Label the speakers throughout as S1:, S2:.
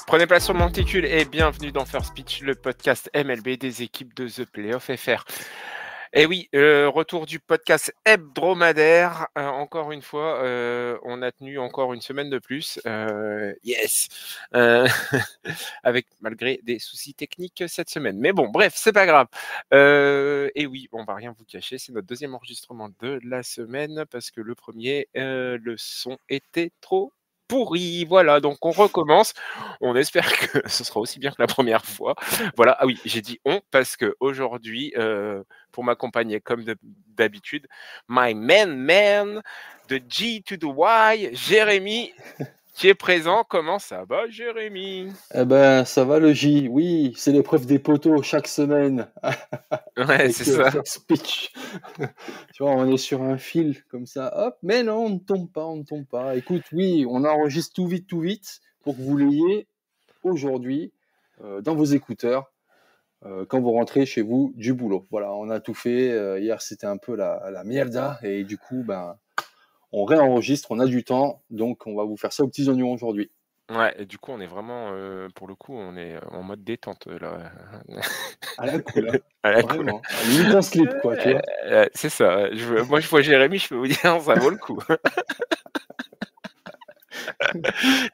S1: Prenez place sur le monticule et bienvenue dans First Pitch, le podcast MLB des équipes de The Playoff FR. Et oui, retour du podcast hebdomadaire. Encore une fois, on a tenu encore une semaine de plus. Yes avec malgré des soucis techniques cette semaine. Mais bon, bref, c'est pas grave. Et oui, on va rien vous cacher, c'est notre deuxième enregistrement de la semaine parce que le premier, le son était trop pourri. Voilà, donc on recommence. On espère que ce sera aussi bien que la première fois. Voilà, ah oui, j'ai dit on parce que aujourd'hui, pour m'accompagner comme d'habitude, my man, de G to the Y, Jérémy, qui est présent. Comment ça va, Jérémy?
S2: Eh ben, ça va le J. Oui, c'est l'épreuve des poteaux chaque semaine.
S1: Ouais,
S2: Avec
S1: c'est ça.
S2: First Pitch. Tu vois, on est sur un fil comme ça, hop, mais non, on ne tombe pas. Écoute, oui, on enregistre tout vite pour que vous l'ayez aujourd'hui dans vos écouteurs quand vous rentrez chez vous du boulot. Voilà, on a tout fait. Hier, c'était un peu la mierda et du coup, ben, on réenregistre, on a du temps, donc on va vous faire ça aux petits oignons aujourd'hui.
S1: Ouais, et du coup, on est vraiment, pour le coup, on est en mode détente là.
S2: À la cool, hein.
S1: À la cool.
S2: Vraiment. Limite en slip, quoi, tu vois.
S1: C'est ça. Moi, je vois Jérémy, je peux vous dire, ça vaut le coup.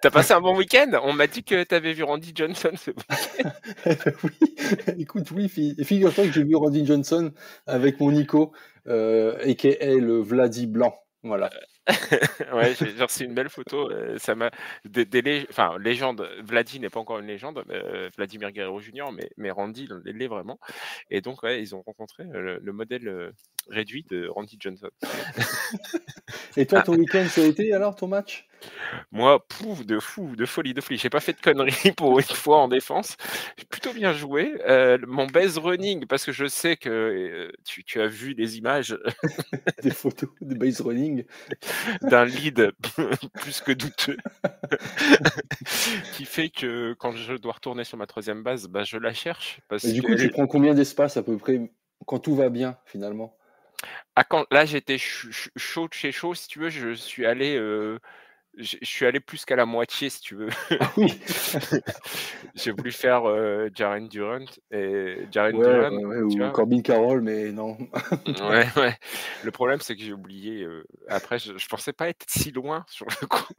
S1: T'as passé un bon week-end? On m'a dit que t'avais vu Randy Johnson ce week-end.
S2: Oui, écoute, oui, figure-toi que j'ai vu Randy Johnson avec mon Nico, a.k.a. le Vladi Blanc. Voilà.
S1: Ouais, j'ai reçu une belle photo. Ça m'a enfin, légende. Vladi n'est pas encore une légende, Vladimir Guerrero Jr., mais Randy l'est vraiment. Et donc, ouais, ils ont rencontré le modèle réduit de Randy Johnson.
S2: Et toi, ton week-end, ça a été alors ton match?
S1: Moi, de folie. J'ai pas fait de conneries pour une fois en défense. J'ai plutôt bien joué. Mon base running, parce que je sais que tu as vu les images
S2: Des photos de base running.
S1: d'un lead plus que douteux, qui fait que quand je dois retourner sur ma troisième base, bah, je la cherche.
S2: Et
S1: Parce
S2: du
S1: que
S2: coup, tu prends combien d'espace à peu près quand tout va bien, finalement?
S1: là, j'étais chaud de chez chaud, si tu veux. Je suis allé plus qu'à la moitié, si tu veux.
S2: Ah oui.
S1: J'ai voulu faire Jaren Duran,
S2: Ouais,
S1: tu
S2: ou
S1: vois.
S2: Corbin Carroll, mais non.
S1: Ouais, ouais. Le problème, c'est que j'ai oublié. Après, je pensais pas être si loin sur le coup.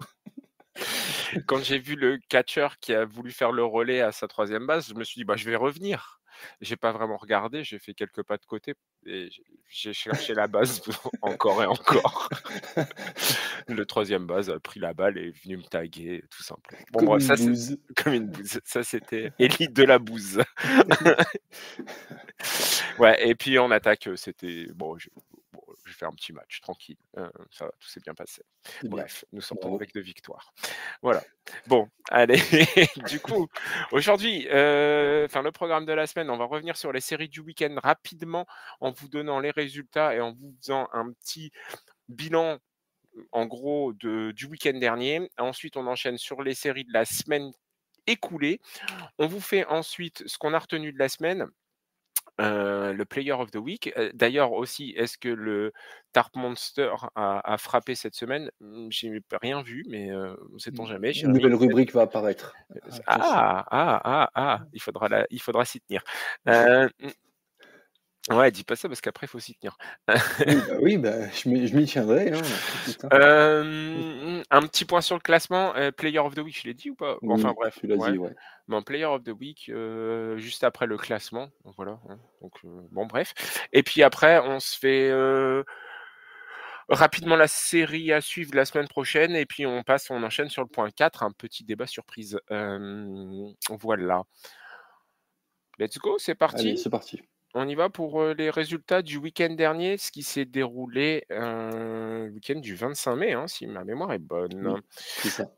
S1: Quand j'ai vu le catcher qui a voulu faire le relais à sa troisième base, je me suis dit, bah, je vais revenir. J'ai pas vraiment regardé, j'ai fait quelques pas de côté et j'ai cherché la base encore et encore. Le troisième base a pris la balle et est venu me taguer, tout simplement. Bon,
S2: Comme
S1: bref,
S2: une
S1: ça, c'est
S2: bouse.
S1: comme une bouse. Ça, c'était élite de la bouse. Ouais, et puis en attaque, c'était bon, j'ai fait un petit match tranquille. Ça va, tout s'est bien passé.
S2: C'est bien.
S1: Bref, nous sortons
S2: Bravo.
S1: avec 2 victoires. Voilà. Bon, allez, du coup, aujourd'hui, le programme de la semaine, on va revenir sur les séries du week-end rapidement en vous donnant les résultats et en vous faisant un petit bilan, en gros, du week-end dernier. Ensuite, on enchaîne sur les séries de la semaine écoulée. On vous fait ensuite ce qu'on a retenu de la semaine. Le Player of the Week. D'ailleurs aussi, est-ce que le Tarp Monster a frappé cette semaine? J'ai rien vu, mais sait-on jamais,
S2: Une
S1: Jérémy,
S2: nouvelle
S1: peut-être?
S2: rubrique va apparaître. Attention.
S1: Il faudra s'y tenir. Ouais, dis pas ça parce qu'après, il faut s'y tenir.
S2: Oui, bah, je m'y tiendrai, hein. Écoute, hein.
S1: Un petit point sur le classement, Player of the Week, je l'ai dit ou pas? Enfin
S2: Oui,
S1: bref,
S2: tu l'as
S1: ouais.
S2: dit, ouais.
S1: Bon, Player of the Week, juste après le classement, donc voilà, hein, donc bon bref. Et puis après, on se fait rapidement la série à suivre la semaine prochaine et puis on enchaîne sur le point 4, un petit débat surprise. Voilà. Let's go, c'est
S2: Allez,
S1: parti?
S2: c'est parti.
S1: On y va pour, les résultats du week-end dernier, ce qui s'est déroulé, le week-end du 25 mai, hein, si ma mémoire est bonne.
S2: Oui, c'est ça.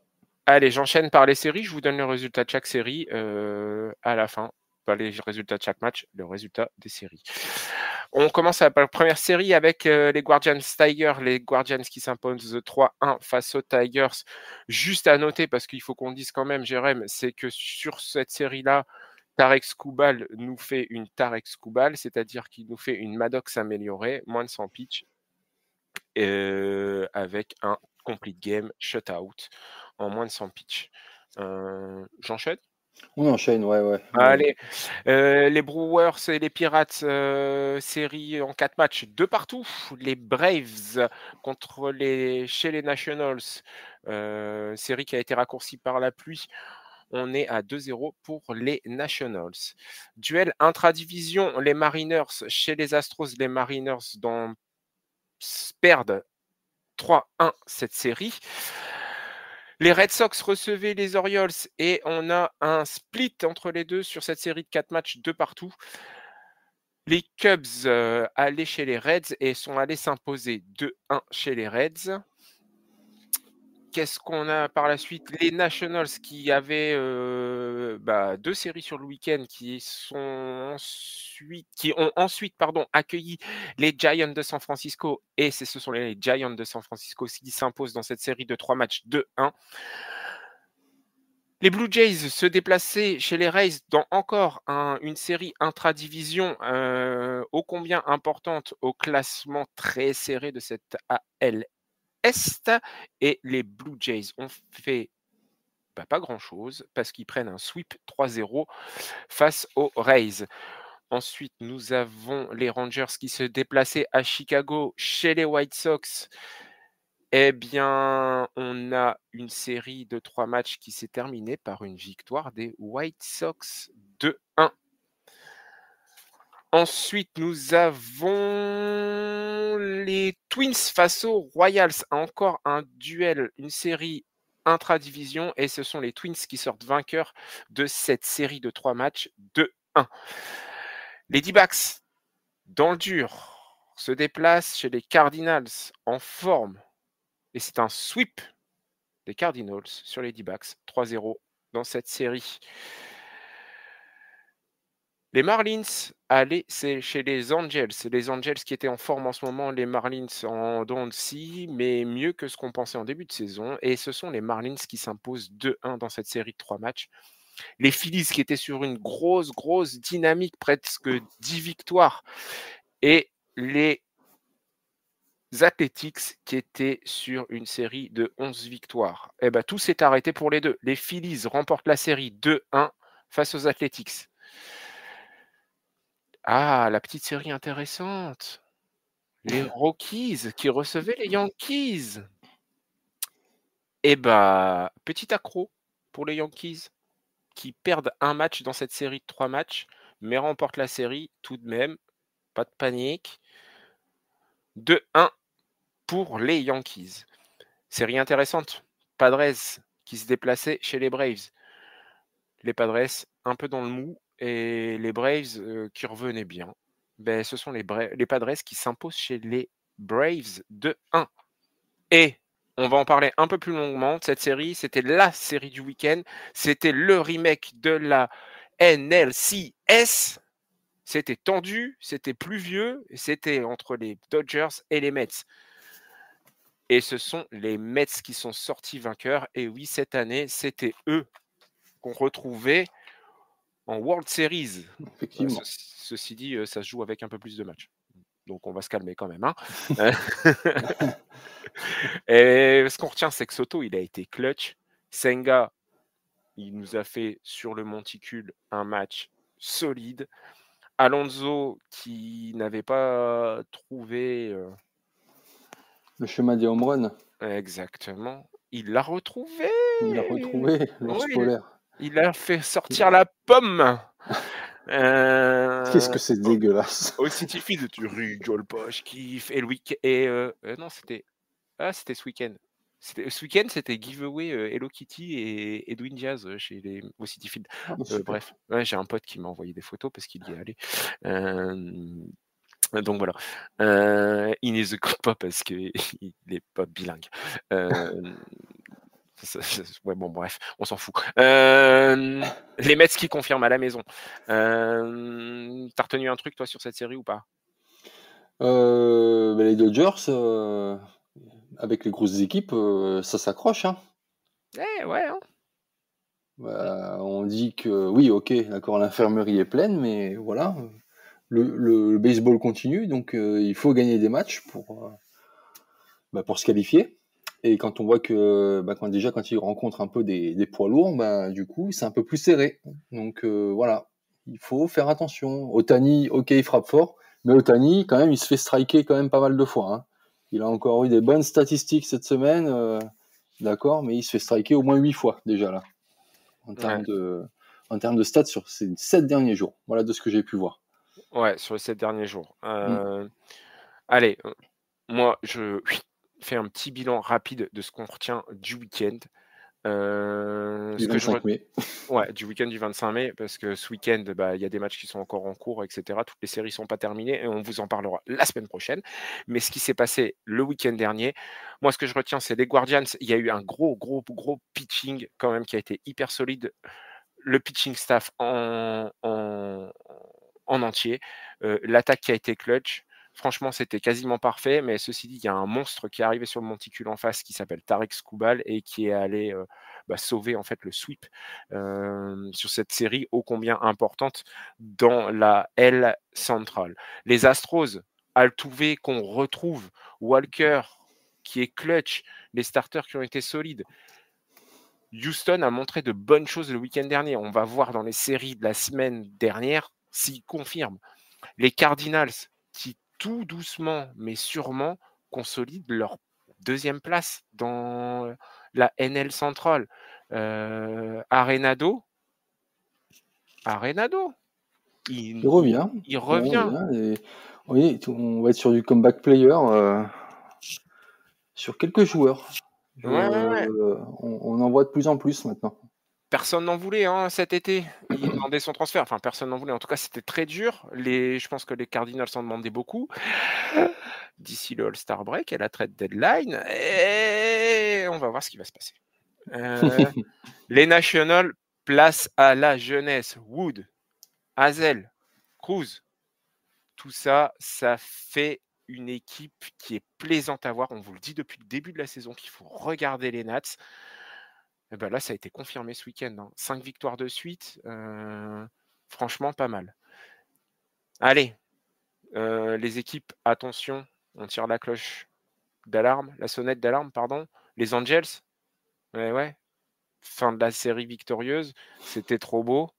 S1: Allez, j'enchaîne par les séries. Je vous donne le résultat de chaque série à la fin. Pas les résultats de chaque match, le résultat des séries. On commence par la première série avec les Guardians Tigers. Les Guardians qui s'imposent 3-1 face aux Tigers. Juste à noter, parce qu'il faut qu'on dise quand même, Jérém, c'est que sur cette série-là, Tarek Skubal nous fait une Tarek Skubal, c'est-à-dire qu'il nous fait une Maddox améliorée, moins de 100 pitch, avec un complete game shutout en moins de 100 pitch. J'enchaîne?
S2: On enchaîne, ouais.
S1: Allez, les Brewers et les Pirates, série en 4 matchs, 2 partout. Les Braves chez les Nationals, série qui a été raccourcie par la pluie. On est à 2-0 pour les Nationals. Duel intra-division, les Mariners chez les Astros. Les Mariners perdent 3-1 cette série. Les Red Sox recevaient les Orioles et on a un split entre les deux sur cette série de 4 matchs, 2 partout. Les Cubs allaient chez les Reds et sont allés s'imposer 2-1 chez les Reds. Qu'est-ce qu'on a par la suite? Les Nationals qui avaient 2 séries sur le week-end qui ont ensuite accueilli les Giants de San Francisco et ce sont les Giants de San Francisco qui s'imposent dans cette série de 3 matchs 2-1. Les Blue Jays se déplaçaient chez les Rays dans encore une série intra-division ô combien importante au classement très serré de cette AL Est. Et les Blue Jays ont fait pas grand-chose parce qu'ils prennent un sweep 3-0 face aux Rays. Ensuite, nous avons les Rangers qui se déplaçaient à Chicago chez les White Sox. Eh bien, on a une série de 3 matchs qui s'est terminée par une victoire des White Sox 2-1. Ensuite, nous avons les Twins face aux Royals. Encore un duel, une série intra-division. Et ce sont les Twins qui sortent vainqueurs de cette série de 3 matchs 2-1. Les D-backs, dans le dur, se déplacent chez les Cardinals en forme. Et c'est un sweep des Cardinals sur les D-backs, 3-0 dans cette série. Les Marlins allaient chez les Angels. Les Angels qui étaient en forme en ce moment, les Marlins en dents de scie, mais mieux que ce qu'on pensait en début de saison. Et ce sont les Marlins qui s'imposent 2-1 dans cette série de 3 matchs. Les Phillies qui étaient sur une grosse dynamique, presque 10 victoires. Et les Athletics qui étaient sur une série de 11 victoires. Eh bien, tout s'est arrêté pour les deux. Les Phillies remportent la série 2-1 face aux Athletics. Ah, la petite série intéressante. Les Rockies qui recevaient les Yankees. Eh bien, petit accro pour les Yankees qui perdent un match dans cette série de 3 matchs, mais remportent la série tout de même. Pas de panique. 2-1 pour les Yankees. Série intéressante. Padres qui se déplaçaient chez les Braves. Les Padres un peu dans le mou et les Braves qui revenaient bien. Ben, ce sont les Padres qui s'imposent chez les Braves 2-1. Et on va en parler un peu plus longuement de cette série. C'était la série du week-end. C'était le remake de la NLCS. C'était tendu, c'était pluvieux. C'était entre les Dodgers et les Mets. Et ce sont les Mets qui sont sortis vainqueurs. Et oui, cette année, c'était eux qu'on retrouvait en World Series.
S2: Effectivement.
S1: Ceci dit, ça se joue avec un peu plus de matchs. Donc, on va se calmer quand même. Hein. Et ce qu'on retient, c'est que Soto, il a été clutch. Senga, il nous a fait sur le monticule un match solide. Alonso, qui n'avait pas trouvé...
S2: Le chemin des home runs.
S1: Exactement. Il l'a retrouvé.
S2: Il l'a retrouvé, l'ours polaire.
S1: Il a fait sortir la pomme.
S2: Qu'est-ce que c'est dégueulasse.
S1: Au City Field, tu rigoles pas, je kiffe. Et le week-end. Non, c'était. Ah, c'était ce week-end. Ce week-end, c'était giveaway Hello Kitty et Edwin Diaz au City Field.
S2: Ah,
S1: bref, ouais, j'ai un pote qui m'a envoyé des photos parce qu'il y est allé. Donc voilà. Il ne les écoute pas parce qu'il n'est pas bilingue. Ouais, bon, bref, on s'en fout. Les Mets qui confirment à la maison. T'as retenu un truc, toi, sur cette série ou pas?
S2: Les Dodgers, avec les grosses équipes, ça s'accroche. Hein.
S1: Ouais. Hein.
S2: On dit que, oui, ok, d'accord, l'infirmerie est pleine, mais voilà, le baseball continue, donc il faut gagner des matchs pour se qualifier. Et quand on voit que quand ils rencontrent un peu des poids lourds, du coup, c'est un peu plus serré. Donc voilà, il faut faire attention. Otani, ok, il frappe fort, mais Otani, quand même, il se fait striker quand même pas mal de fois. Hein. Il a encore eu des bonnes statistiques cette semaine, d'accord, mais il se fait striker au moins 8 fois déjà là, en termes de stats sur ces 7 derniers jours. Voilà de ce que j'ai pu voir.
S1: Ouais, sur les 7 derniers jours.
S2: Mm.
S1: Allez, moi, je fais un petit bilan rapide de ce qu'on retient du week-end.
S2: Du 25 mai.
S1: Ouais, du week-end du 25 mai, parce que ce week-end, il y a des matchs qui sont encore en cours, etc. Toutes les séries sont pas terminées et on vous en parlera la semaine prochaine. Mais ce qui s'est passé le week-end dernier, moi, ce que je retiens, c'est les Guardians. Il y a eu un gros pitching quand même qui a été hyper solide. Le pitching staff en entier. L'attaque qui a été clutch. Franchement, c'était quasiment parfait, mais ceci dit, il y a un monstre qui est arrivé sur le monticule en face qui s'appelle Tarek Skubal et qui est allé sauver en fait le sweep sur cette série ô combien importante dans la L centrale. Les Astros, Altuve qu'on retrouve, Walker qui est clutch, les starters qui ont été solides. Houston a montré de bonnes choses le week-end dernier. On va voir dans les séries de la semaine dernière s'ils confirment. Les Cardinals qui tout doucement mais sûrement consolident leur deuxième place dans la NL centrale. Arenado,
S2: Il revient.
S1: il revient.
S2: Et, oui, on va être sur du comeback player sur quelques joueurs.
S1: Ouais.
S2: On en voit de plus en plus maintenant.
S1: Personne n'en voulait cet été. Il demandait son transfert. Enfin, personne n'en voulait. En tout cas, c'était très dur. Je pense que les Cardinals en demandaient beaucoup. D'ici le All-Star Break et la trade deadline. Et on va voir ce qui va se passer. Les Nationals, place à la jeunesse. Wood, Hazel, Cruz. Tout ça, ça fait une équipe qui est plaisante à voir. On vous le dit depuis le début de la saison qu'il faut regarder les Nats. Et là, ça a été confirmé ce week-end. 5 victoires de suite. Franchement, pas mal. Allez, les équipes, attention, on tire la cloche d'alarme, la sonnette d'alarme, pardon. Les Angels, ouais. Fin de la série victorieuse, c'était trop beau.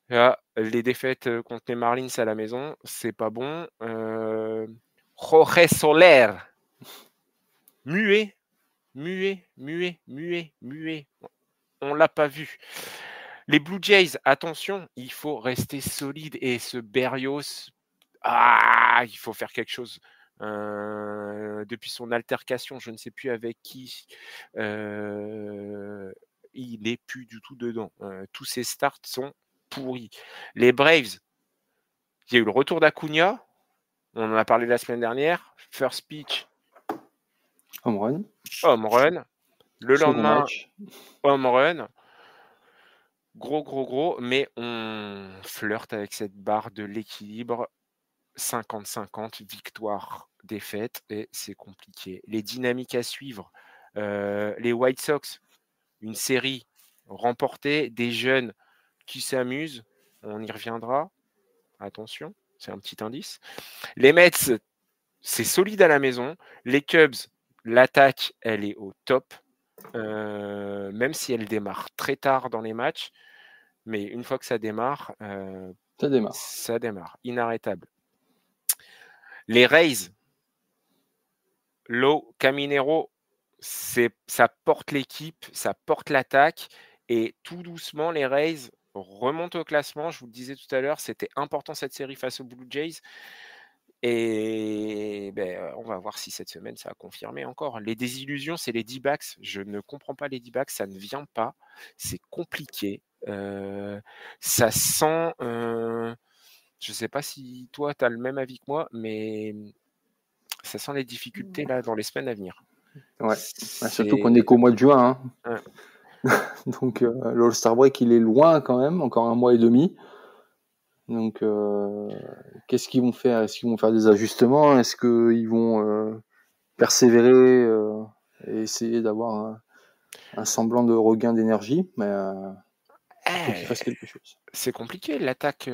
S1: Là, les défaites contre les Marlins à la maison, c'est pas bon. Jorge Soler, muet. On l'a pas vu. Les Blue Jays, attention, il faut rester solide et ce Berrios, il faut faire quelque chose. Depuis son altercation, je ne sais plus avec qui, il n'est plus du tout dedans. Tous ses starts sont pourris. Les Braves, il y a eu le retour d'Acuna, on en a parlé la semaine dernière. First pitch,
S2: Home run.
S1: Le
S2: Second
S1: lendemain,
S2: match.
S1: home run. Gros, mais on flirte avec cette barre de l'équilibre 50-50, victoire, défaite, et c'est compliqué. Les dynamiques à suivre, les White Sox, une série remportée, des jeunes qui s'amusent, on y reviendra, attention, c'est un petit indice. Les Mets, c'est solide à la maison. Les Cubs, l'attaque, elle est au top, même si elle démarre très tard dans les matchs. Mais une fois que ça démarre, ça démarre, inarrêtable. Les Rays, Lowe, Caminero, ça porte l'équipe, ça porte l'attaque. Et tout doucement, les Rays remontent au classement. Je vous le disais tout à l'heure, c'était important cette série face aux Blue Jays. Et on va voir si cette semaine, ça a confirmé encore. Les désillusions, c'est les D-backs. Je ne comprends pas les D-backs, ça ne vient pas. C'est compliqué. Ça sent... je ne sais pas si toi, tu as le même avis que moi, mais ça sent les difficultés là dans les semaines à venir.
S2: Ouais, surtout qu'on est qu'au mois de juin. Hein. Ouais. Donc l'All-Star Break, il est loin quand même, encore un mois et demi. Donc qu'est-ce qu'ils vont faire? Est-ce qu'ils vont faire des ajustements? Est-ce qu'ils vont persévérer et essayer d'avoir un semblant de regain d'énergie? Mais il faut qu'ils fassent quelque chose.
S1: C'est compliqué, l'attaque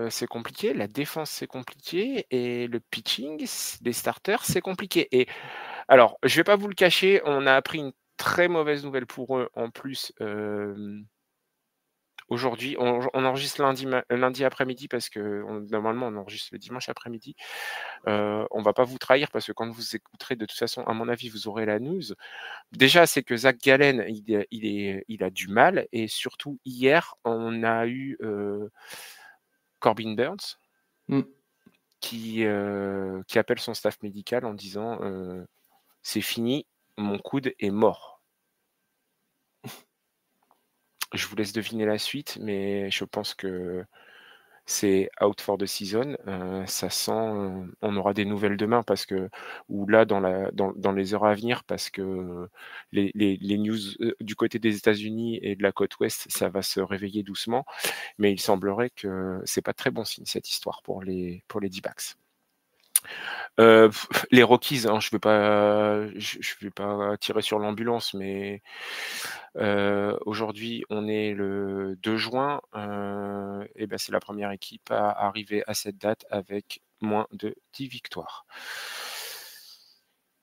S1: c'est compliqué, la défense c'est compliqué et le pitching, les starters c'est compliqué. Et Alors, je vais pas vous le cacher, on a appris une très mauvaise nouvelle pour eux en plus, aujourd'hui. On enregistre lundi après-midi parce que normalement, on enregistre le dimanche après-midi. On va pas vous trahir parce que quand vous écouterez, de toute façon, à mon avis, vous aurez la news. Déjà, c'est que Zach Gallen, il a du mal et surtout hier, on a eu, Corbin Burns
S2: Mm.
S1: qui appelle son staff médical en disant, «C'est fini, mon coude est mort». Je vous laisse deviner la suite, mais je pense que c'est out for the season. Ça sent, on aura des nouvelles demain parce que ou là dans les heures à venir parce que les news, du côté des États-Unis et de la côte ouest, ça va se réveiller doucement, mais il semblerait que c'est pas très bon signe cette histoire pour les D-backs. Les Rockies, hein, je vais pas tirer sur l'ambulance, mais aujourd'hui, on est le 2 juin, et ben, c'est la première équipe à arriver à cette date avec moins de 10 victoires.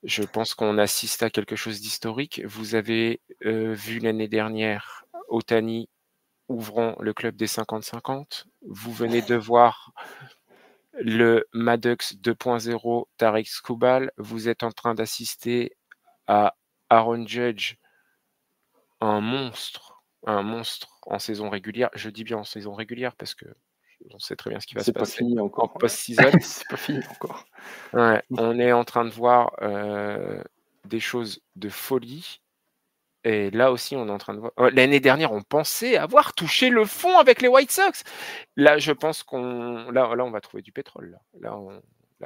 S1: Je pense qu'on assiste à quelque chose d'historique. Vous avez vu l'année dernière Ohtani ouvrant le club des 50-50. Vous venez de voir le Maddox 2.0 Tarik Skubal. Vous êtes en train d'assister à Aaron Judge, un monstre en saison régulière. Je dis bien en saison régulière parce que on sait très bien ce qui va se
S2: C'est pas
S1: passer
S2: fini
S1: en
S2: encore.
S1: post-season.
S2: C'est pas fini encore.
S1: Ouais, on est en train de voir des choses de folie. Et là aussi, on est en train de voir. L'année dernière, on pensait avoir touché le fond avec les White Sox. Là, je pense qu'on là, on va trouver du pétrole. Là,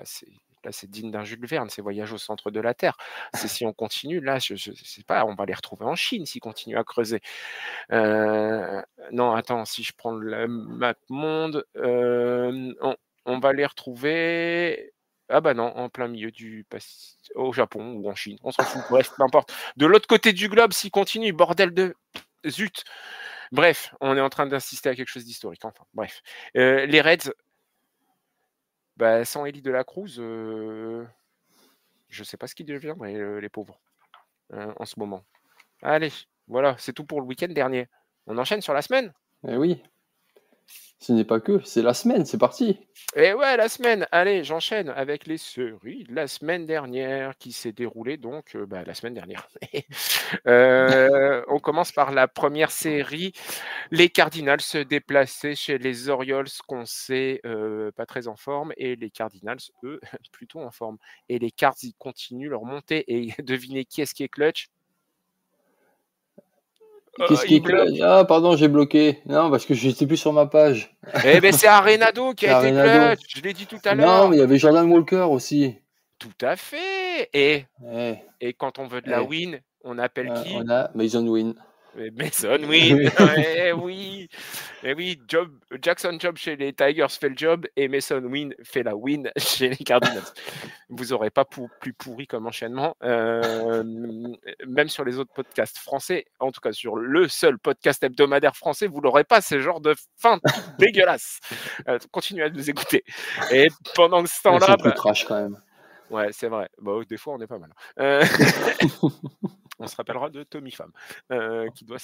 S1: c'est digne d'un Jules Verne, c'est Voyage au centre de la Terre. C'est si on continue, là, je sais pas, on va les retrouver en Chine s'ils continuent à creuser. Non, attends, si je prends la map monde, on va les retrouver. Ah bah non, en plein milieu au Japon ou en Chine, on s'en fout. Bref, peu importe. De l'autre côté du globe, s'ils continuent, bordel de zut. Bref, on est en train d'assister à quelque chose d'historique. Enfin, bref. Les Reds, bah, sans Ellie de la Cruz, je sais pas ce qu'ils deviendraient, les pauvres, en ce moment. Allez, voilà, c'est tout pour le week-end dernier. On enchaîne sur la semaine?
S2: Eh oui. Ce n'est pas que, c'est la semaine, c'est parti.
S1: Et ouais, la semaine. Allez, j'enchaîne avec les séries de la semaine dernière qui s'est déroulée donc la semaine dernière. On commence par la première série. Les Cardinals se déplaçaient chez les Orioles, qu'on sait pas très en forme, et les Cardinals, eux, plutôt en forme. Et les Cards, ils continuent leur montée. Et devinez qui est-ce qui est clutch?
S2: Qu'est-ce qui
S1: Il
S2: est
S1: bloque.
S2: clutch? Ah, pardon, j'ai bloqué. Non, parce que j'étais plus sur ma page.
S1: Eh ben c'est Arenado qui a
S2: C'est
S1: été
S2: Arenado.
S1: clutch. Je l'ai dit tout à
S2: Non,
S1: l'heure.
S2: mais il y avait Jordan Walker aussi.
S1: Tout à fait. Et
S2: Eh,
S1: quand on veut de la
S2: eh,
S1: win, on appelle qui?
S2: on a Mason Wynn.
S1: Mason Wynn. Eh oui. Eh oui, Jackson Job chez les Tigers fait le job et Mason Wynn fait la win chez les Cardinals. Vous n'aurez pas plus pourri comme enchaînement. Même sur les autres podcasts français, en tout cas sur le seul podcast hebdomadaire français, vous n'aurez pas ce genre de fin toute dégueulasse. Continuez à nous écouter. Et pendant ce temps-là...
S2: C'est plus trash quand même.
S1: Ouais, c'est vrai. Des fois, on est pas mal. On se rappellera de Tommy Pham, qui doit...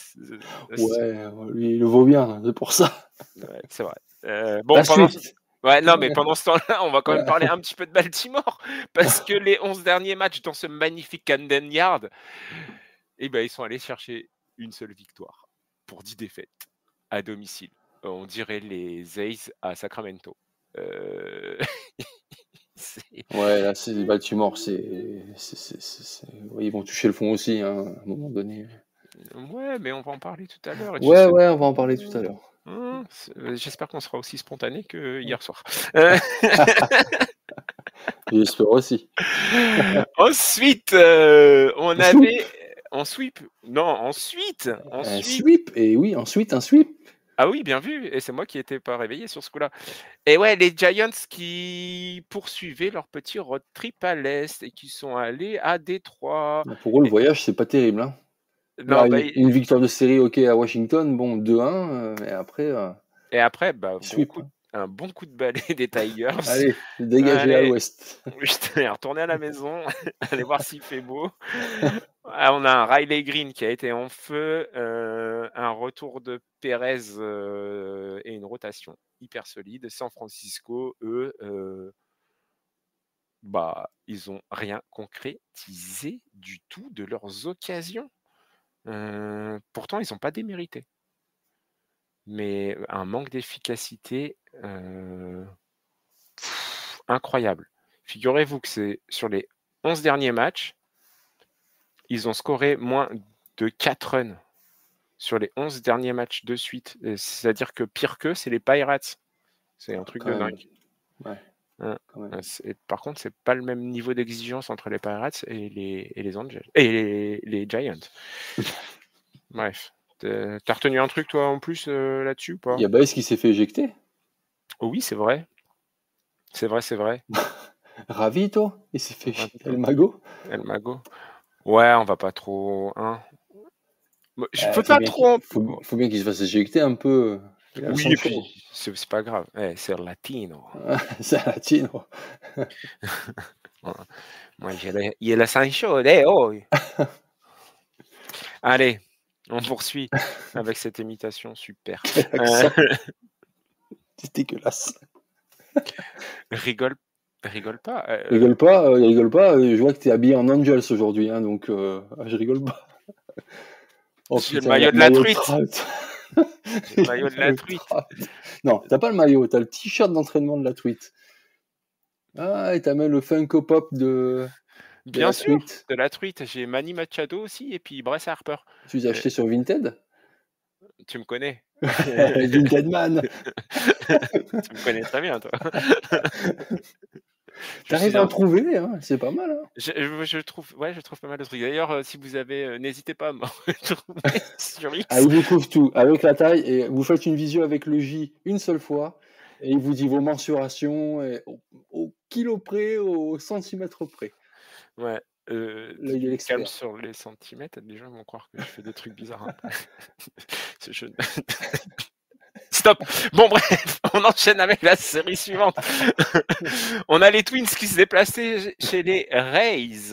S2: Ouais, lui, il le vaut bien, c'est pour ça.
S1: Ouais, c'est vrai.
S2: La suite.
S1: Ouais, non, mais pendant ce temps-là, on va quand même parler un petit peu de Baltimore, parce que les 11 derniers matchs dans ce magnifique Camden Yard, ils sont allés chercher une seule victoire pour 10 défaites à domicile. On dirait les A's à Sacramento.
S2: Ouais, là, c'est Baltimore, ouais, ils vont toucher le fond aussi, hein, à un moment donné.
S1: Ouais, mais on va en parler tout à l'heure.
S2: Ouais, on va en parler tout à l'heure.
S1: J'espère qu'on sera aussi spontané que hier soir.
S2: J'espère aussi.
S1: Ensuite, on avait... En sweep? Non, ensuite.
S2: Un sweep, et oui, ensuite un sweep.
S1: Ah oui, bien vu, et c'est moi qui n'étais pas réveillé sur ce coup-là. Et ouais, les Giants qui poursuivaient leur petit road trip à l'Est et qui sont allés à Détroit.
S2: Pour eux, le voyage, c'est pas terrible. Hein.
S1: Non,
S2: Une victoire de série, ok, à Washington, bon, 2-1, et après...
S1: Et après,
S2: sweep.
S1: un bon coup de balai des Tigers.
S2: Allez, dégagez à
S1: Allez,
S2: l'ouest.
S1: je vais retourner à la maison, aller voir s'il fait beau. Ah, on a un Riley Green qui a été en feu, un retour de Perez et une rotation hyper solide. San Francisco, eux, ils ont rien concrétisé du tout de leurs occasions. Pourtant, ils n'ont pas démérité. Mais un manque d'efficacité incroyable. Figurez-vous que c'est sur les 11 derniers matchs, ils ont scoré moins de 4 runs sur les 11 derniers matchs de suite. C'est-à-dire que pire qu'eux, c'est les Pirates. C'est un truc de dingue.
S2: Ouais.
S1: Hein.
S2: Quand même.
S1: Par contre, c'est pas le même niveau d'exigence entre les Pirates et les Angels et les Giants. Bref. T'as retenu un truc, toi, en plus, là-dessus ou pas?
S2: Il y a Baez qui s'est fait éjecter.
S1: Oh oui, c'est vrai. C'est vrai.
S2: Ravi, toi? Il s'est fait
S1: Ravi,
S2: El Mago?
S1: El Mago. Ouais, on va pas trop. Hein. Je peux
S2: Faut
S1: pas
S2: bien
S1: trop.
S2: faut bien qu'il se fasse éjecter un peu. Il a le
S1: Oui,
S2: sang
S1: et
S2: chaud.
S1: puis, c'est pas grave. C'est latino.
S2: C'est latino.
S1: Moi, il a le sang chaud, oh. Allez, on poursuit avec cette imitation super.
S2: Accent. C'est dégueulasse.
S1: Rigole pas.
S2: Rigole pas, rigole pas. Je vois que t'es habillé en Angels aujourd'hui, hein, donc je rigole pas. Oh,
S1: J'ai le
S2: putain,
S1: maillot de la truite.
S2: Trout.
S1: Le maillot de la truite.
S2: Non, t'as pas le maillot, t'as le t-shirt d'entraînement de la truite. Ah, et t'as même le Funko Pop de
S1: Bien
S2: la
S1: sûr,
S2: truite.
S1: de la truite. J'ai Manny Machado aussi et puis Bryce Harper.
S2: Tu les as achetés sur Vinted?
S1: Tu me connais.
S2: Vinted Man.
S1: Tu me connais très bien, toi.
S2: T'arrives à en trouver, hein, c'est pas mal. Hein.
S1: Je trouve pas mal de trucs. D'ailleurs, si vous avez, n'hésitez pas à me retrouver sur X.
S2: Ah, il vous trouve tout, avec la taille, et vous faites une visio avec le J une seule fois, et il vous dit vos mensurations au kilo près, au centimètre près.
S1: Ouais.
S2: L'œil de
S1: Calme
S2: l'expert.
S1: sur les centimètres, les gens vont croire que je fais des trucs bizarres. Hein. Stop. Bon bref, on enchaîne avec la série suivante. On a les Twins qui se déplaçaient chez les Rays.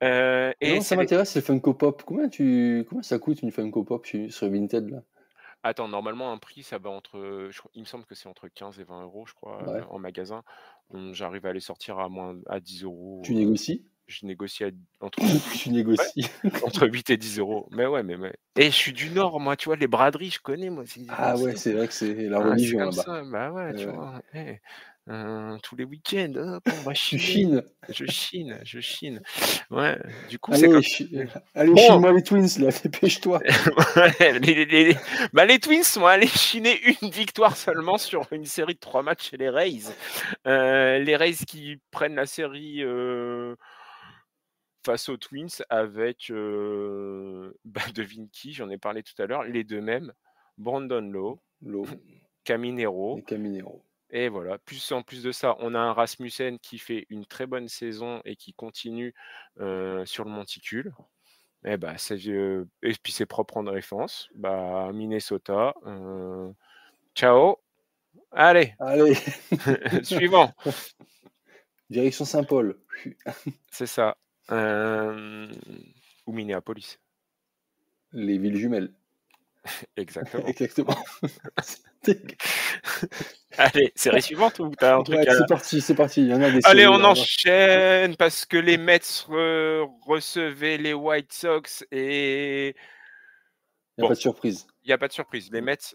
S2: Non, ça m'intéresse, les Funko Pop. Comment ça coûte une Funko Pop sur Vinted là?
S1: Attends, normalement un prix ça va entre, il me semble que c'est entre 15 et 20 euros, je crois,
S2: Ouais.
S1: en magasin. J'arrive à les sortir à 10 euros.
S2: Tu négocies?
S1: Je négocie entre
S2: Tu négocies.
S1: entre 8 et 10 euros. Mais ouais, Et je suis du Nord, moi, tu vois, les braderies, je connais, moi.
S2: Ah ouais, c'est vrai que c'est la
S1: c'est
S2: religion
S1: comme
S2: là-bas.
S1: ça, bah ouais, tu vois. Tous les week-ends, hop, on va
S2: Tu
S1: chiner.
S2: chines.
S1: Je chine. Ouais, du coup, c'est
S2: Allez,
S1: comme
S2: allez,
S1: Bon.
S2: chine-moi les Twins là, dépêche-toi.
S1: Les Twins sont allés chiner une victoire seulement sur une série de 3 matchs chez les Rays. Les Rays qui prennent la série face aux Twins avec devine qui, j'en ai parlé tout à l'heure, les deux mêmes, Brandon Lowe, Caminero.
S2: Et Caminero.
S1: Et voilà, en plus de ça, on a un Rasmussen qui fait une très bonne saison et qui continue sur le monticule. Et puis c'est propre en défense. Minnesota. Ciao. Allez. Suivant.
S2: Direction Saint-Paul.
S1: C'est ça. Ou Minneapolis.
S2: Les villes jumelles.
S1: Exactement.
S2: Exactement.
S1: Allez, série suivante ou t'as un truc
S2: C'est parti. Il y en a des
S1: Allez,
S2: séries,
S1: on
S2: là,
S1: enchaîne parce que les Mets recevaient les White Sox et
S2: il n'y a pas de surprise.
S1: Il n'y a pas de surprise. Les Mets,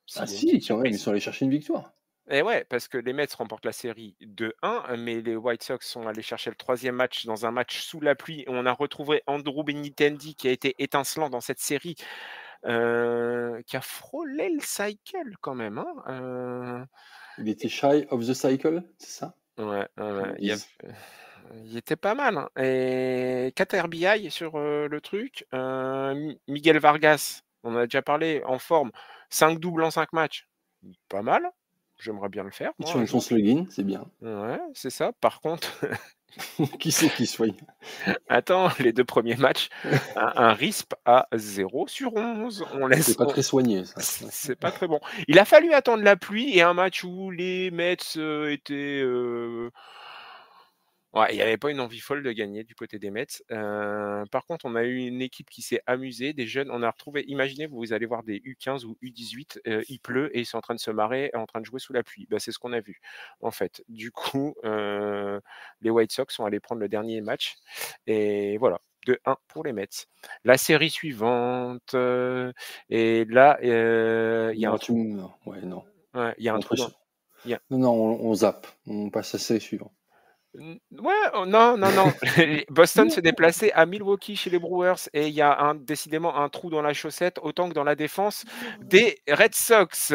S2: si, quand même, ils sont allés chercher une victoire.
S1: Et ouais, parce que les Mets remportent la série 2-1, mais les White Sox sont allés chercher le 3e match dans un match sous la pluie. On a retrouvé Andrew Benintendi qui a été étincelant dans cette série, qui a frôlé le cycle quand même. Hein.
S2: Il était shy of the cycle, c'est ça?
S1: Ouais, il était pas mal. Hein. Et 4 RBI sur le truc. Miguel Vargas, on en a déjà parlé, en forme. 5 doubles en 5 matchs. Pas mal. J'aimerais bien le faire.
S2: Il
S1: Moi,
S2: soigne son slugging, c'est bien.
S1: Ouais, c'est ça. Par contre,
S2: Qui c'est qui soigne?
S1: attends, les 2 premiers matchs, un RISP à 0/11.
S2: C'est pas très soigné ça.
S1: C'est pas très bon. Il a fallu attendre la pluie et un match où les Mets, étaient, ouais, il y avait pas une envie folle de gagner du côté des Mets. Par contre, on a eu une équipe qui s'est amusée, des jeunes. On a retrouvé, imaginez, vous allez voir des U15 ou U18, il pleut et ils sont en train de se marrer, en train de jouer sous la pluie. Bah, c'est ce qu'on a vu, en fait. Du coup, les White Sox sont allés prendre le dernier match et voilà, 2-1 pour les Mets. La série suivante, et là, il y a un
S2: Non,
S1: trou.
S2: ouais, non.
S1: Ouais, il y a un
S2: On
S1: trou
S2: peut
S1: dans il y a
S2: Non, on zappe. On passe à la série suivante.
S1: Ouais, oh non, non, non. Boston se déplaçait à Milwaukee chez les Brewers et il y a décidément un trou dans la chaussette, autant que dans la défense des Red Sox.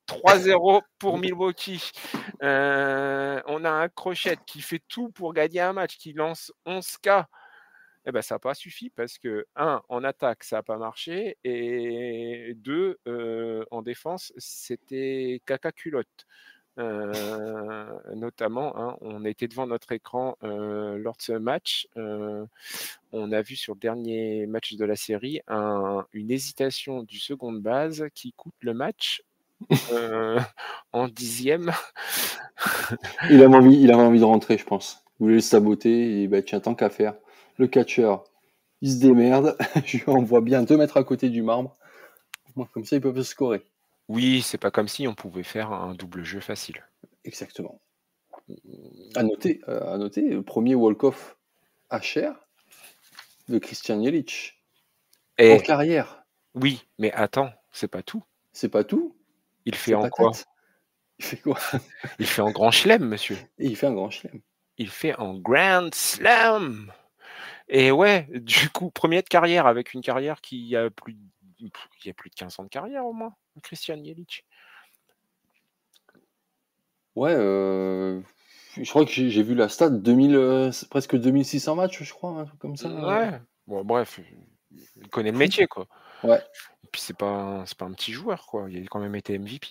S1: 3-0 pour Milwaukee. On a un Crochet qui fait tout pour gagner un match, qui lance 11K. Eh ben, ça n'a pas suffi parce que, en attaque, ça n'a pas marché et 2, en défense, c'était caca culotte. Notamment, on était devant notre écran lors de ce match. On a vu sur le dernier match de la série une hésitation du second de base qui coûte le match en 10e.
S2: Il avait envie de rentrer, je pense. Il voulait le saboter et bah tiens, tant qu'à faire. Le catcher, il se démerde. Je lui envoie bien 2 mètres à côté du marbre. Comme ça, ils peuvent scorer.
S1: Oui, c'est pas comme si on pouvait faire un double jeu facile.
S2: Exactement. À noter, le premier walk-off à Cher de Christian Yelich en carrière.
S1: Oui, mais attends, c'est pas tout.
S2: C'est pas tout.
S1: Il fait en quoi?
S2: Il fait quoi?
S1: Il fait en grand chelem, monsieur.
S2: Et il fait un grand chelem.
S1: Il fait en grand slam. Et ouais, du coup, premier de carrière avec une carrière qui a plus de 15 ans de carrière au moins, Christian Yelich.
S2: Ouais, je crois que j'ai vu la stat, 2000, presque 2600 matchs, je crois, un truc comme ça.
S1: Ouais, bon bref, il connaît le métier, quoi.
S2: Ouais.
S1: Et puis c'est pas un petit joueur, quoi. Il a quand même été MVP.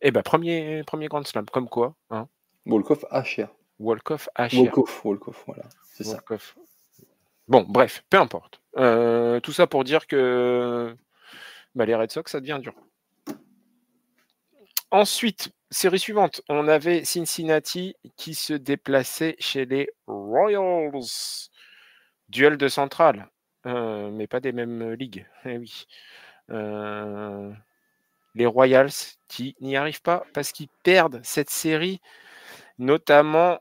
S1: Eh ben, premier grand slam, comme quoi, hein.
S2: Walk-off à Cher.
S1: Walk-off à Cher.
S2: Walk-off, voilà, c'est ça.
S1: Walk-off. Bon, bref, peu importe. Tout ça pour dire que les Red Sox, ça devient dur. Ensuite, série suivante, on avait Cincinnati qui se déplaçait chez les Royals. Duel de centrale, mais pas des mêmes ligues. Eh oui. Les Royals qui n'y arrivent pas parce qu'ils perdent cette série, notamment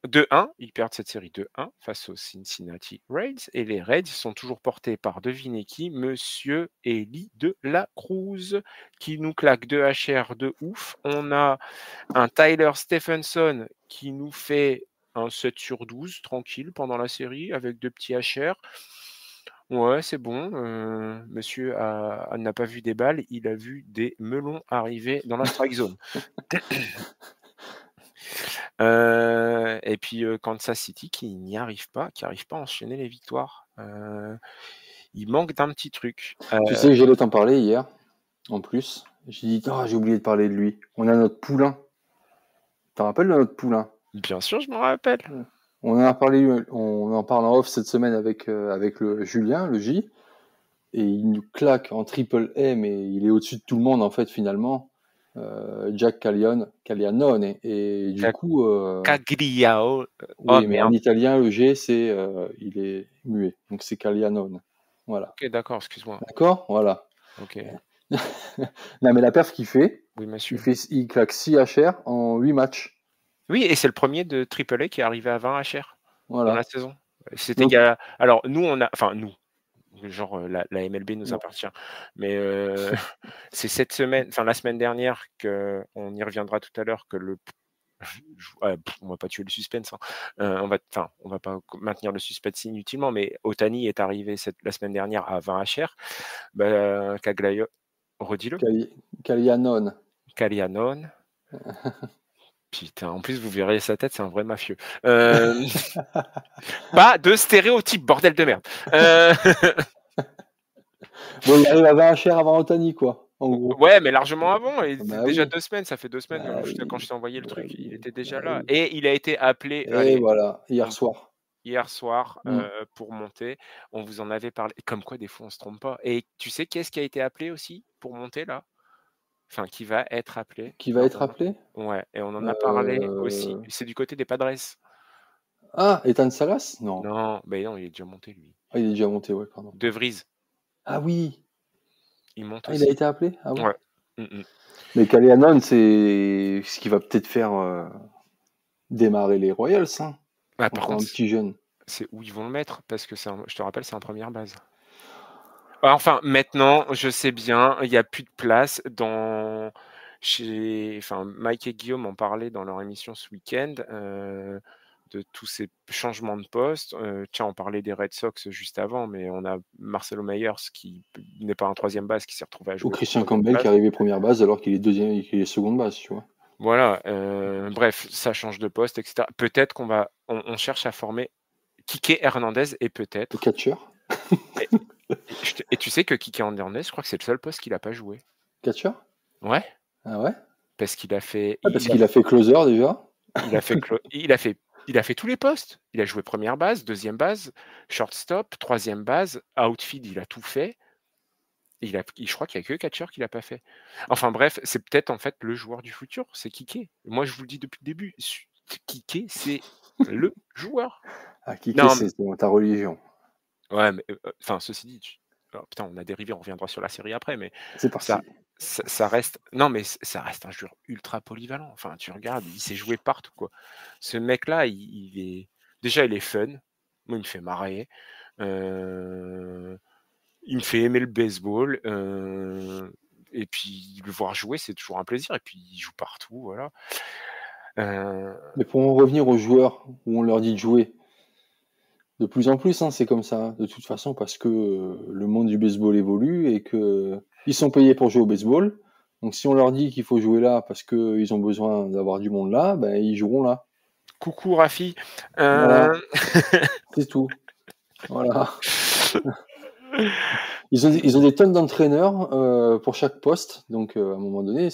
S1: 2-1. Ils perdent cette série 2-1 face aux Cincinnati Reds. Et les Reds sont toujours portés par, devinez qui, Monsieur Eli de la Cruz, qui nous claque 2 HR de ouf. On a un Tyler Stephenson qui nous fait un 7/12 tranquille pendant la série avec 2 petits HR. Ouais, c'est bon. Monsieur n'a pas vu des balles, il a vu des melons arriver dans la strike zone. Et puis Kansas City qui n'y arrive pas, qui n'arrive pas à enchaîner les victoires. Il manque d'un petit truc.
S2: Tu sais, j'allais t'en parler hier, en plus. J'ai dit, j'ai oublié de parler de lui. On a notre poulain. T'en rappelles de notre poulain?
S1: Bien sûr, je m'en rappelle.
S2: On en a parlé, on en parle en off cette semaine avec le Julien, le J. Et il nous claque en triple A, mais il est au-dessus de tout le monde, en fait, finalement. Jack Caglianone. Et du coup...
S1: Cagliao.
S2: Oui, mais en italien, le G, il est muet. Donc c'est Caglianone. Voilà.
S1: Ok, d'accord, excuse-moi.
S2: D'accord? Voilà.
S1: Ok.
S2: Non, mais la perf qu'il fait,
S1: oui, monsieur.
S2: il claque 6 HR en 8 matchs.
S1: Oui, et c'est le premier de AAA qui est arrivé à 20 HR dans la saison. C'était
S2: Donc,
S1: alors, nous, nous, genre la MLB nous appartient. Mais c'est cette semaine, la semaine dernière, on y reviendra tout à l'heure, que on va pas tuer le suspense. On va pas maintenir le suspense inutilement, mais Ohtani est arrivé la semaine dernière à 20 HR. Redis-le.
S2: Caglianone.
S1: Putain, en plus, vous verrez sa tête, c'est un vrai mafieux. Pas de stéréotype, bordel de merde.
S2: Bon, il arrive à 20 HR avant Ohtani, quoi. en gros.
S1: Ouais, mais largement avant. Et
S2: Bah
S1: déjà
S2: oui,
S1: 2 semaines, ça fait 2 semaines
S2: bah
S1: quand je
S2: oui,
S1: t'ai envoyé le
S2: bah
S1: truc, il
S2: oui,
S1: était déjà
S2: bah
S1: là.
S2: oui.
S1: Et il a été appelé,
S2: Et
S1: allez,
S2: voilà, hier
S1: on
S2: soir.
S1: hier soir,
S2: Mmh.
S1: pour monter. On vous en avait parlé. Comme quoi, des fois, on se trompe pas. Et tu sais qui est-ce qui a été appelé aussi pour monter là? Enfin, qui va être appelé
S2: Qui va être
S1: normalement.
S2: appelé?
S1: Ouais, et on en a parlé aussi.
S2: Heu,
S1: C'est du côté des Padres.
S2: ah, Ethan Salas? Non.
S1: Non, beh, non, il est déjà monté lui.
S2: Ah, il est déjà monté, ouais, pardon.
S1: De Vries,
S2: Ah oui!
S1: il monte
S2: Ah, il a
S1: aussi.
S2: été appelé? Ah bon?
S1: Ouais. Mmh.
S2: Mais Callanan, c'est ce qui va peut-être faire, démarrer les Royals, hein.
S1: Bah, par
S2: Encore
S1: contre,
S2: un petit jeune.
S1: c'est où ils vont le mettre parce que je te rappelle, c'est en première base. Enfin, maintenant, je sais bien, il y a plus de place enfin, Mike et Guillaume en parlaient dans leur émission ce week-end, de tous ces changements de poste. Tiens, on parlait des Red Sox juste avant, mais on a Marcelo Meyers qui n'est pas un troisième base, qui s'est retrouvé à
S2: Ou
S1: jouer
S2: Christian
S1: troisième
S2: Campbell qui est
S1: base.
S2: arrivé première base alors qu'il est deuxième, qu'il est seconde base, tu vois?
S1: Voilà, bref, ça change de poste et cetera. Peut-être on cherche à former Kike Hernandez et
S2: Le
S1: peut-être
S2: catcheur?
S1: et et tu sais que Kike Hernandez, je crois que c'est le seul poste qu'il a pas joué.
S2: Catcheur?
S1: Ouais,
S2: Ah ouais?
S1: parce qu'il a fait
S2: Ah, parce qu'il a fait closer déjà?
S1: il a fait clo il a fait tous les postes. Il a joué première base, deuxième base, shortstop, troisième base, outfield, il a tout fait. Je crois qu'il y a que catcher qu'il a pas fait. Enfin bref, c'est peut-être en fait le joueur du futur, c'est Kike. Moi, je vous le dis depuis le début, Kike, c'est le joueur.
S2: Ah, Kiké,
S1: Non,
S2: c'est ta religion.
S1: ouais, mais enfin, ceci dit, alors putain, on a dérivé, on reviendra sur la série après, mais
S2: C'est
S1: ça
S2: parti.
S1: ça reste non, mais ça reste un joueur ultra polyvalent. Enfin, tu regardes, il sait jouer partout, quoi. Ce mec-là, il est déjà, il est fun. Moi, il me fait marrer. Heu, il me fait aimer le baseball, et puis le voir jouer, c'est toujours un plaisir et puis il joue partout, voilà. Heu,
S2: Mais pour en revenir aux joueurs où on leur dit de jouer, de plus en plus, hein, c'est comme ça, de toute façon, parce que le monde du baseball évolue et que ils sont payés pour jouer au baseball. Donc si on leur dit qu'il faut jouer là parce qu'ils ont besoin d'avoir du monde là, ben ils joueront là.
S1: coucou Rafi.
S2: Voilà, c'est tout. Voilà. Ils ont des tonnes d'entraîneurs pour chaque poste. Donc à un moment donné,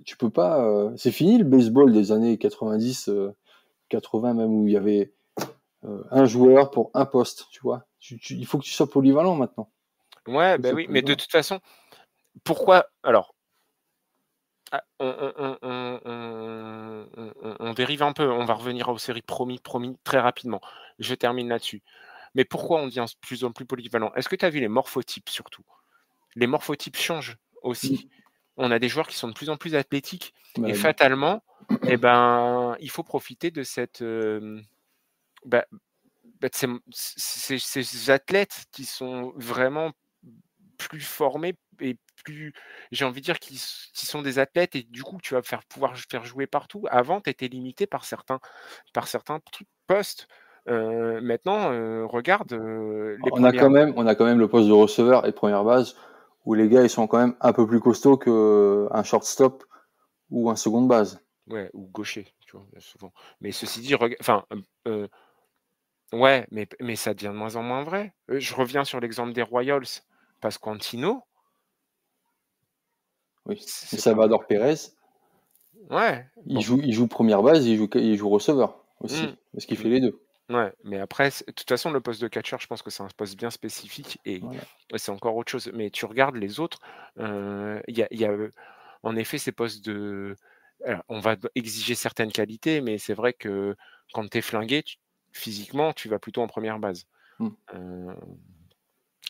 S2: tu peux pas. C'est fini le baseball des années 90, 80 même où il y avait un joueur pour un poste. Tu vois. Il faut que tu sois polyvalent maintenant.
S1: Ouais,
S2: Faut que tu
S1: bah
S2: sois
S1: oui, mais de
S2: polyvalent.
S1: toute façon, pourquoi alors, on dérive un peu, on va revenir aux séries, promis, promis, très rapidement. Je termine là-dessus. Mais pourquoi on devient de plus en plus polyvalent? Est-ce que tu as vu les morphotypes surtout? Les morphotypes changent aussi.
S2: Mm.
S1: On a des joueurs qui sont de plus en plus athlétiques et
S2: Bah,
S1: fatalement, eh ben, il faut profiter de cette, bah de ces athlètes qui sont vraiment plus formés et plus j'ai envie de dire qui sont des athlètes et du coup, tu vas pouvoir faire jouer partout. Avant, tu étais limité par certains trucs postes. Maintenant, regarde, les premières.
S2: on a quand même le poste de receveur et de première base où les gars ils sont quand même un peu plus costauds qu'un shortstop ou un seconde base.
S1: Ouais, ou gaucher, tu vois? Souvent. Mais ceci dit, enfin, ouais, mais ça devient de moins en moins vrai. Je reviens sur l'exemple des Royals, Pasquantino,
S2: Oui. Mais
S1: c'est pas un
S2: Salvador Pérez,
S1: ouais, bon,
S2: il joue première base, il joue receveur
S1: mmh,
S2: aussi, parce qu'il
S1: mmh,
S2: fait les deux.
S1: ouais, mais après, de toute façon, le poste de catcheur, je pense que c'est un poste bien spécifique et
S2: Voilà.
S1: c'est encore autre chose. Mais tu regardes les autres, il y a, en effet ces postes de alors on va exiger certaines qualités, mais c'est vrai que quand tu es flingué, physiquement, tu vas plutôt en première base.
S2: Mm.
S1: Heu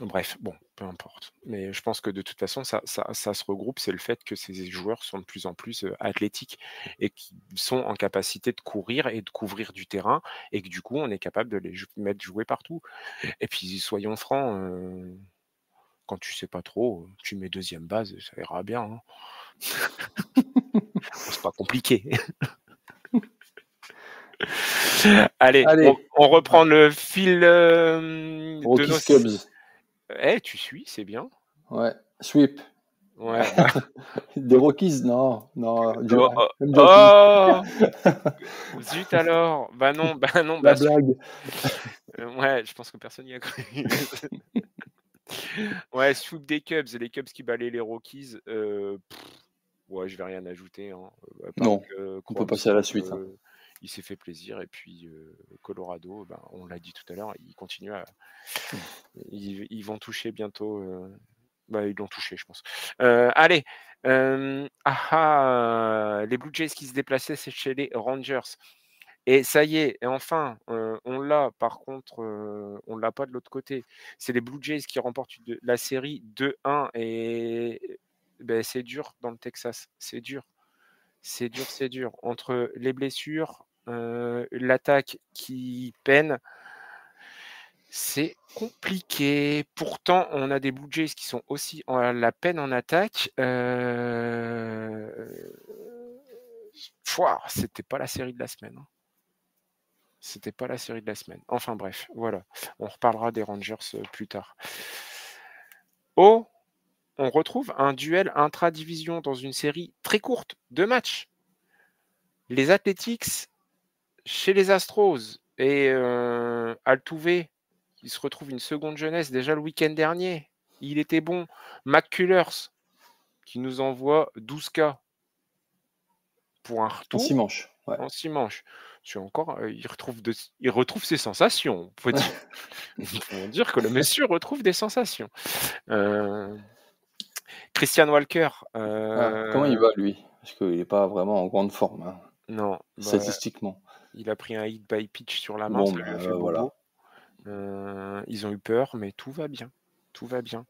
S1: Bref, bon, peu importe. Mais je pense que de toute façon, ça se regroupe, c'est le fait que ces joueurs sont de plus en plus, athlétiques et qui sont en capacité de courir et de couvrir du terrain et que du coup, on est capable de les mettre jouer partout. Et puis soyons francs, quand tu sais pas trop, tu mets deuxième base, ça ira bien, hein. C'est pas compliqué. Allez, on
S2: Allez,
S1: on reprend le fil, de nos
S2: Rockies Cubs.
S1: tu suis, c'est bien.
S2: Ouais. Sweep.
S1: Ouais, bah,
S2: Des Rockies, non, non,
S1: oh, oh,
S2: I'm joking.
S1: oh! Zut alors! Bah non, bah non,
S2: La
S1: bah
S2: blague.
S1: ouais, je pense que personne n'y a cru. Ouais, sweep des Cubs, les Cubs qui balaient les Rockies. Ouais, je vais rien ajouter, hein, à part
S2: Non,
S1: que
S2: on peut
S1: Crocs,
S2: passer à la suite.
S1: il s'est fait plaisir et puis Colorado, ben, on l'a dit tout à l'heure, ils continuent ils vont toucher bientôt. Ils l'ont touché, je pense. Allez, les Blue Jays qui se déplaçaient, c'est chez les Rangers. Et ça y est, et enfin, on l'a. Par contre, on l'a pas de l'autre côté. C'est les Blue Jays qui remportent la série 2-1 et c'est dur dans le Texas. C'est dur. C'est dur, c'est dur. Entre les blessures, l'attaque qui peine, c'est compliqué. Pourtant, on a des Blue Jays qui sont aussi à la peine en attaque. C'était pas la série de la semaine. Hein. C'était pas la série de la semaine. Enfin bref, voilà. On reparlera des Rangers plus tard. On retrouve un duel intra-division dans une série très courte, 2 matchs. Les Athletics chez les Astros et Altuve, il se retrouve une seconde jeunesse déjà le week-end dernier. Il était bon. McCullers qui nous envoie 12K pour un retour.
S2: En 6 manches. Ouais.
S1: En 6 manches. Il retrouve ses sensations. Faut dire que le monsieur retrouve des sensations. Christian Walker.
S2: Comment il va, lui? Parce qu'il n'est pas vraiment en grande forme, hein,
S1: Non.
S2: statistiquement.
S1: Il a pris un hit by pitch sur la main,
S2: Bon,
S1: ça lui a fait bobo.
S2: voilà.
S1: Ils ont eu peur, mais tout va bien. Tout va bien.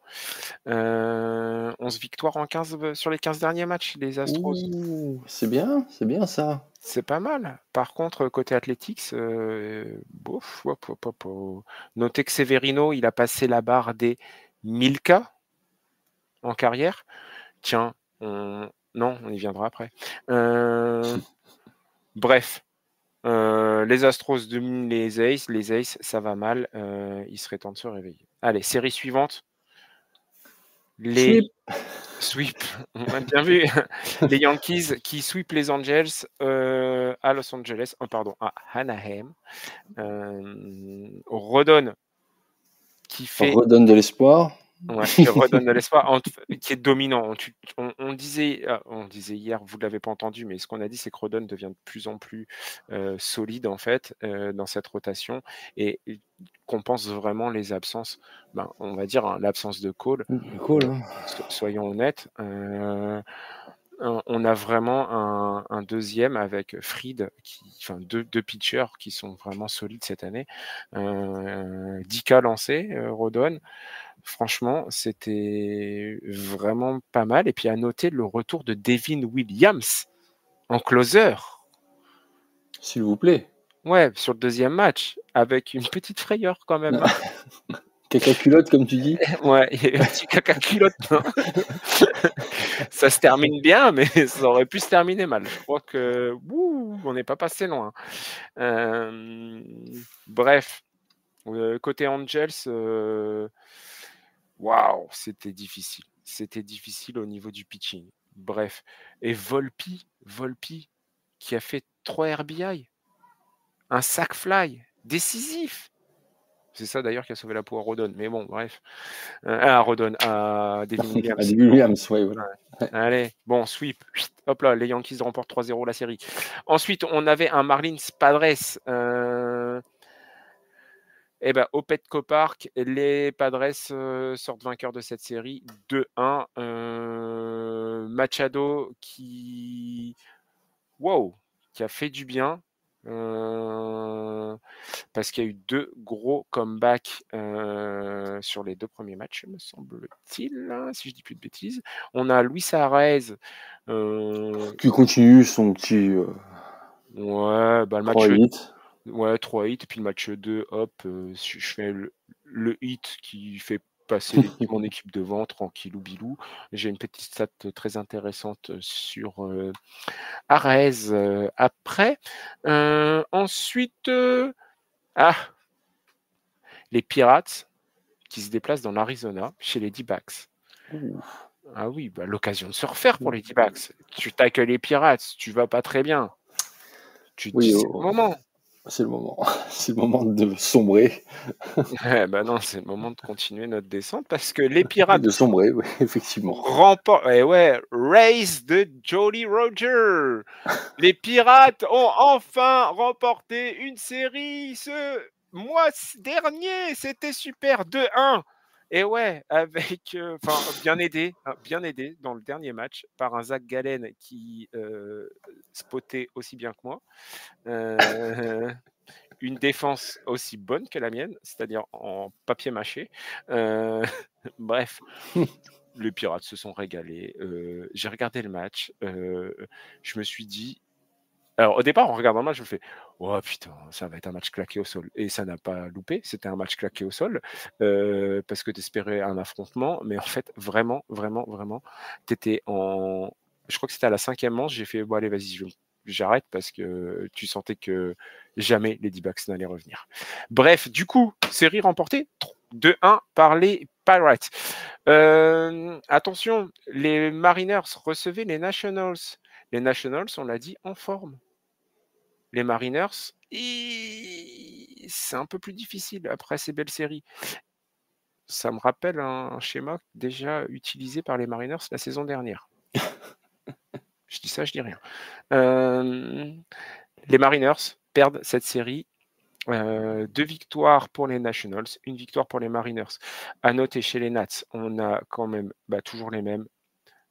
S1: 11 victoires en 15 sur les 15 derniers matchs, les Astros.
S2: Ouh, c'est bien ça.
S1: C'est pas mal. Par contre, côté Athletics, notez que Severino, il a passé la barre des 1000K en carrière. Tiens, non, on y viendra après. Bref, les Astros dominent les Aces. Les Aces, ça va mal. Il serait temps de se réveiller. Allez, série suivante. Les sweep. On a bien vu. Les Yankees qui sweep les Angels à Los Angeles. À Anaheim. Redonne qui
S2: redonne de l'espoir.
S1: Ouais, qui redonne de l'espoir, qui est dominant. On disait hier, vous ne l'avez pas entendu, mais ce qu'on a dit, c'est que Rodon devient de plus en plus solide en fait dans cette rotation et compense vraiment les absences. On va dire l'absence de Cole. Soyons honnêtes. On a vraiment un deuxième avec Fried, deux pitchers qui sont vraiment solides cette année. 10K lancés, Rodon. Franchement, c'était vraiment pas mal. Et puis à noter le retour de Devin Williams en closer.
S2: S'il vous plaît.
S1: Ouais, sur le deuxième match, avec une petite frayeur quand même.
S2: Caca culotte, comme tu dis.
S1: Ouais, un petit caca culotte. Ça se termine bien, mais ça aurait pu se terminer mal. Je crois que on n'est pas passé loin. Bref, côté Angels, waouh, c'était difficile. C'était difficile au niveau du pitching. Bref. Et Volpi qui a fait 3 RBI. Un sac fly décisif. C'est ça d'ailleurs qui a sauvé la peau à Rodon. Mais bon, bref. À Devin Williams.
S2: À Devin Williams, oui, voilà.
S1: Ouais. Allez, bon, sweep. Hop là, les Yankees remportent 3-0 la série. Ensuite, on avait un Marlins Padres. Au Petco Park, les Padres sortent vainqueurs de cette série 2-1. Machado qui a fait du bien parce qu'il y a eu 2 gros comebacks sur les 2 premiers matchs, me semble-t-il, si je dis plus de bêtises. On a Luis Arraez
S2: qui continue son petit
S1: le match
S2: 3 hits.
S1: Ouais, 3 hits, et puis le match 2, hop, je fais le hit qui fait passer mon équipe devant, tranquillou bilou. J'ai une petite stat très intéressante sur Arraez après. Ensuite, les Pirates qui se déplacent dans l'Arizona chez les D-backs. Ah oui, l'occasion de se refaire pour les D-backs. Tu t'accueilles les Pirates, tu vas pas très bien. Tu te dis, c'est le moment.
S2: C'est le moment. C'est le moment de sombrer.
S1: Bah non, c'est le moment de continuer notre descente parce que les Pirates
S2: De sombrer, oui, effectivement.
S1: remportent. Eh ouais, race de Jolly Roger. Les Pirates ont enfin remporté une série ce mois dernier. C'était super, 2-1. Et ouais, avec, bien aidé dans le dernier match par un Zach Gallen qui spottait aussi bien que moi. Une défense aussi bonne que la mienne, c'est-à-dire en papier mâché. Bref, les Pirates se sont régalés. J'ai regardé le match. Je me suis dit. Alors, au départ, en regardant le match, je me fais oh putain, ça va être un match claqué au sol. Et ça n'a pas loupé. C'était un match claqué au sol parce que tu espérais un affrontement. Mais en fait, vraiment, vraiment, vraiment, tu étais en. Je crois que c'était à la 5e manche. J'ai fait bon, allez, vas-y, j'arrête parce que tu sentais que jamais les D-backs n'allaient revenir. Bref, du coup, série remportée 2-1 par les Pirates. Attention, les Mariners recevaient les Nationals. Les Nationals, on l'a dit, en forme. Les Mariners, c'est un peu plus difficile après ces belles séries. Ça me rappelle un schéma déjà utilisé par les Mariners la saison dernière. Je dis ça, je dis rien. Les Mariners perdent cette série. 2 victoires pour les Nationals, 1 victoire pour les Mariners. À noter chez les Nats, on a quand même toujours les mêmes.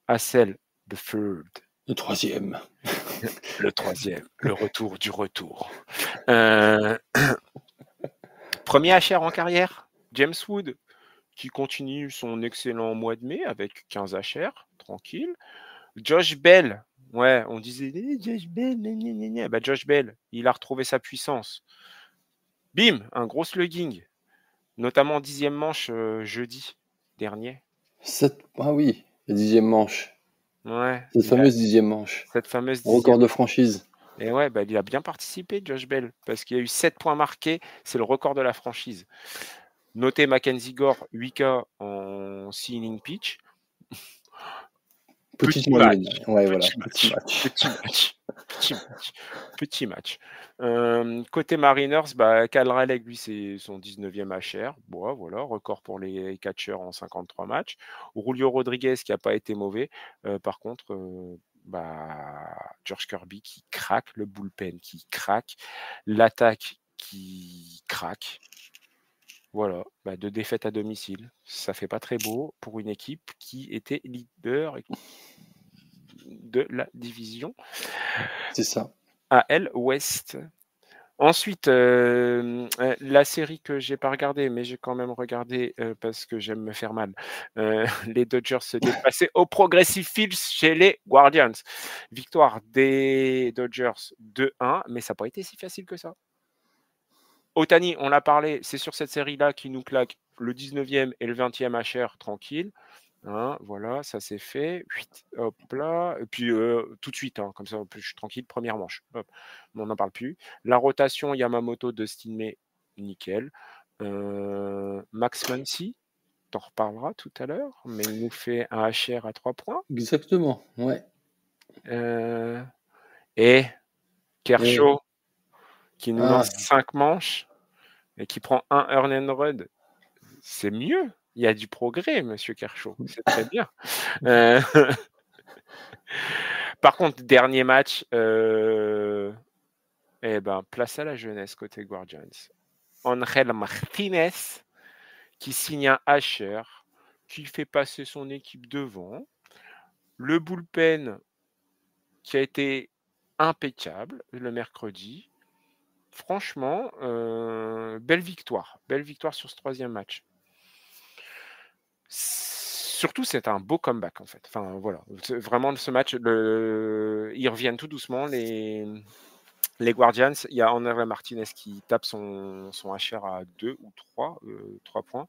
S1: Hassel, the third.
S2: Le 3e.
S1: Le 3e, le retour du retour. Premier HR en carrière, James Wood, qui continue son excellent mois de mai avec 15 HR, tranquille. Josh Bell, ouais, on disait Josh Bell, bah, Josh Bell, il a retrouvé sa puissance. Bim, un gros slugging, notamment en 10e manche jeudi dernier.
S2: Ah oui, la 10e manche.
S1: Ouais,
S2: Cette fameuse 10e manche.
S1: cette fameuse 10e.
S2: Record de franchise.
S1: Et ouais, bah, il a bien participé, Josh Bell, parce qu'il y a eu 7 points marqués, c'est le record de la franchise. Notez Mackenzie Gore, 8K en 6 innings pitch.
S2: Petite moyenne. Ouais, voilà.
S1: Petit match. Côté Mariners, Cal Raleigh, lui, c'est son 19e HR. Bon, voilà, record pour les catcheurs en 53 matchs. Julio Rodriguez, qui n'a pas été mauvais. Par contre, George Kirby qui craque, le bullpen qui craque, l'attaque qui craque. Voilà, 2 défaites à domicile. Ça fait pas très beau pour une équipe qui était leader de la division.
S2: C'est ça.
S1: AL Ouest. Ensuite, la série que j'ai pas regardée, mais j'ai quand même regardé parce que j'aime me faire mal. Les Dodgers se déplaçaient au Progressive Fields chez les Guardians. Victoire des Dodgers 2-1, mais ça n'a pas été si facile que ça. Ohtani, on l'a parlé, c'est sur cette série-là qui nous claque le 19e et le 20e HR tranquille. Hein, voilà, ça c'est fait. Hop là. Et puis tout de suite, comme ça, je suis tranquille. Première manche. Hop. On n'en parle plus. La rotation Yamamoto, Dustin May, nickel. Max Muncy, t'en reparlera tout à l'heure, mais il nous fait un HR à 3 points.
S2: Exactement, ouais.
S1: Et Kershaw, qui nous lance 5 manches et qui prend un earn and run. C'est mieux. Il y a du progrès, monsieur Kershaw. C'est très bien. Par contre, dernier match, place à la jeunesse côté Guardians. Angel Martinez qui signe un HR, qui fait passer son équipe devant. Le bullpen qui a été impeccable le mercredi. Franchement, belle victoire sur ce 3e match. Surtout, c'est un beau comeback en fait. Enfin voilà, vraiment ce match, ils reviennent tout doucement les Guardians. Il y a Angel Martinez qui tape son HR à 2 ou 3 points.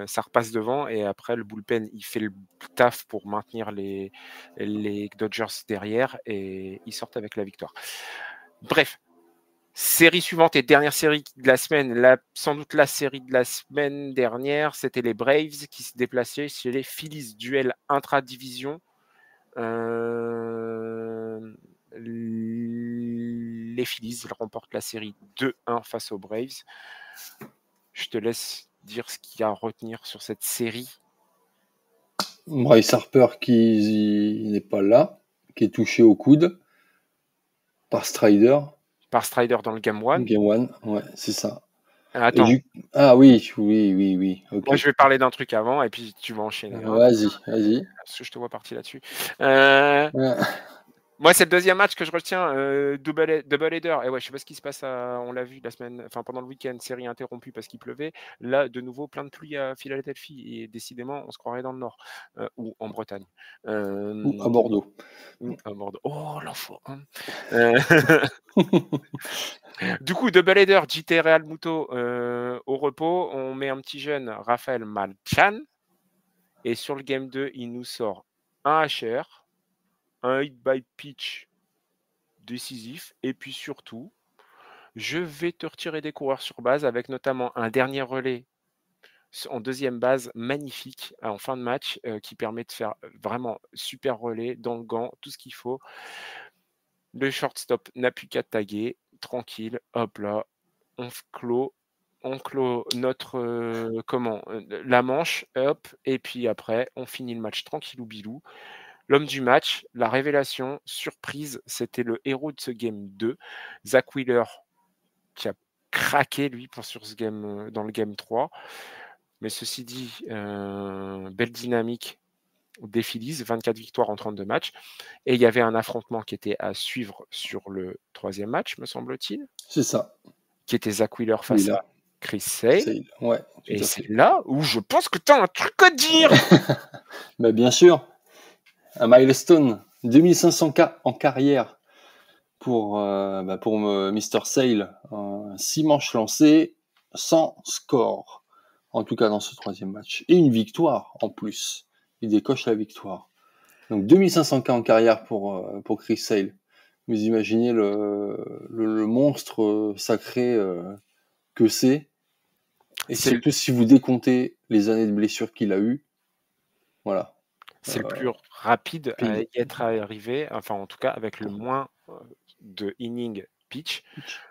S1: Ça repasse devant et après le bullpen, il fait le taf pour maintenir les Dodgers derrière et ils sortent avec la victoire. Bref. Série suivante et dernière série de la semaine, sans doute la série de la semaine dernière, c'était les Braves qui se déplaçaient chez les Phillies, duel intra-division. Les les Phillies remportent la série 2-1 face aux Braves. Je te laisse dire ce qu'il y a à retenir sur cette série.
S2: Bryce Harper qui n'est pas là, qui est touché au coude par Strider.
S1: Par Strider dans le Game 1.
S2: Game 1, ouais, c'est ça.
S1: Attends.
S2: Ah oui. Okay.
S1: Moi, je vais parler d'un truc avant et puis tu vas enchaîner.
S2: Vas-y.
S1: Parce que je te vois parti là-dessus.
S2: Ouais.
S1: Moi, c'est le deuxième match que je retiens, double header. Et ouais, je sais pas ce qui se passe. On l'a vu pendant le week-end, série interrompue parce qu'il pleuvait. Là, de nouveau, plein de pluie à Philadelphie. Et décidément, on se croirait dans le Nord ou en Bretagne.
S2: Ou à Bordeaux.
S1: Oh, l'enfant. Hein. Du coup, double header, JT Real Muto au repos. On met un petit jeune, Raphaël Malchan. Et sur le game 2, il nous sort un HR, un hit by pitch décisif. Et puis surtout, je vais te retirer des coureurs sur base avec notamment un dernier relais en deuxième base magnifique en fin de match qui permet de faire vraiment super relais dans le gant, tout ce qu'il faut. Le shortstop n'a plus qu'à taguer, tranquille, hop là, on clôt notre la manche, hop, et puis après on finit le match tranquillou bilou. L'homme du match, la révélation, surprise, c'était le héros de ce game 2, Zach Wheeler, qui a craqué lui sur ce game dans le game 3. Mais ceci dit, belle dynamique des Phillies, 24 victoires en 32 matchs. Et il y avait un affrontement qui était à suivre sur le troisième match, me semble-t-il.
S2: C'est ça.
S1: Qui était Zach Wheeler face à Chris Sale.
S2: Ouais,
S1: et c'est là où je pense que tu as un truc à dire.
S2: Bah, bien sûr. Un milestone, 2500K en carrière pour Mr. Sale. 6 manches lancées, sans score. En tout cas dans ce troisième match. Et une victoire en plus. Il décoche la victoire. Donc 2500K en carrière pour Chris Sale. Vous imaginez le monstre sacré que c'est. Et surtout si vous décomptez les années de blessures qu'il a eues. Voilà.
S1: C'est le plus rapide à y être arrivé, enfin en tout cas avec le moins de inning pitch,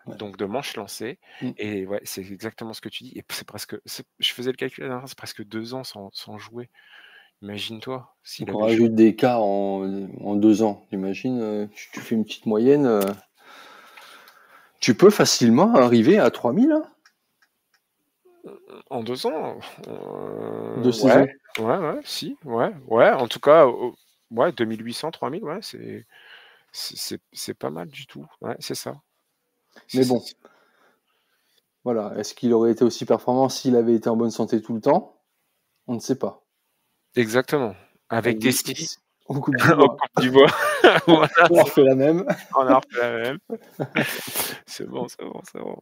S1: donc de manches lancées. Et ouais, c'est exactement ce que tu dis. Et c'est presque, je faisais le calcul la dernière fois, c'est presque 2 ans sans jouer. Imagine-toi.
S2: Donc on rajoute des cas en 2 ans. Imagine, tu fais une petite moyenne. Tu peux facilement arriver à 3000 hein
S1: en 2 ans.
S2: De saison.
S1: Ouais. En tout cas, 2800, 3000, ouais, c'est pas mal du tout. Ouais, c'est ça.
S2: Mais bon. Voilà. Est-ce qu'il aurait été aussi performant s'il avait été en bonne santé tout le temps? On ne sait pas.
S1: Exactement. Avec des skis.
S2: On coupe du bois.
S1: Voilà,
S2: on a refait la même.
S1: C'est bon.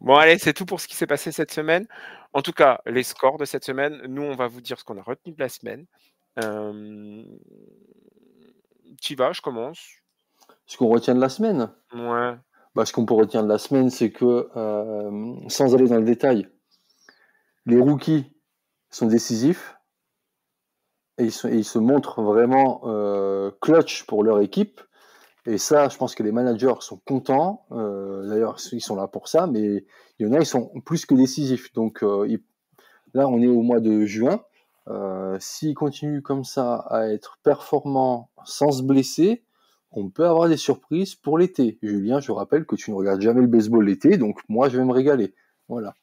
S1: Bon, allez, c'est tout pour ce qui s'est passé cette semaine. En tout cas, les scores de cette semaine, nous, on va vous dire ce qu'on a retenu de la semaine. Tu vas, je commence.
S2: Ce qu'on retient de la semaine?
S1: Ouais.
S2: Ce qu'on peut retenir de la semaine, c'est que, sans aller dans le détail, les rookies sont décisifs et ils se montrent vraiment clutch pour leur équipe. Et ça, je pense que les managers sont contents. D'ailleurs, ils sont là pour ça, mais il y en a, ils sont plus que décisifs. Donc là, on est au mois de juin. S'ils continuent comme ça à être performants sans se blesser, on peut avoir des surprises pour l'été. Julien, je rappelle que tu ne regardes jamais le baseball l'été, donc moi, je vais me régaler. Voilà.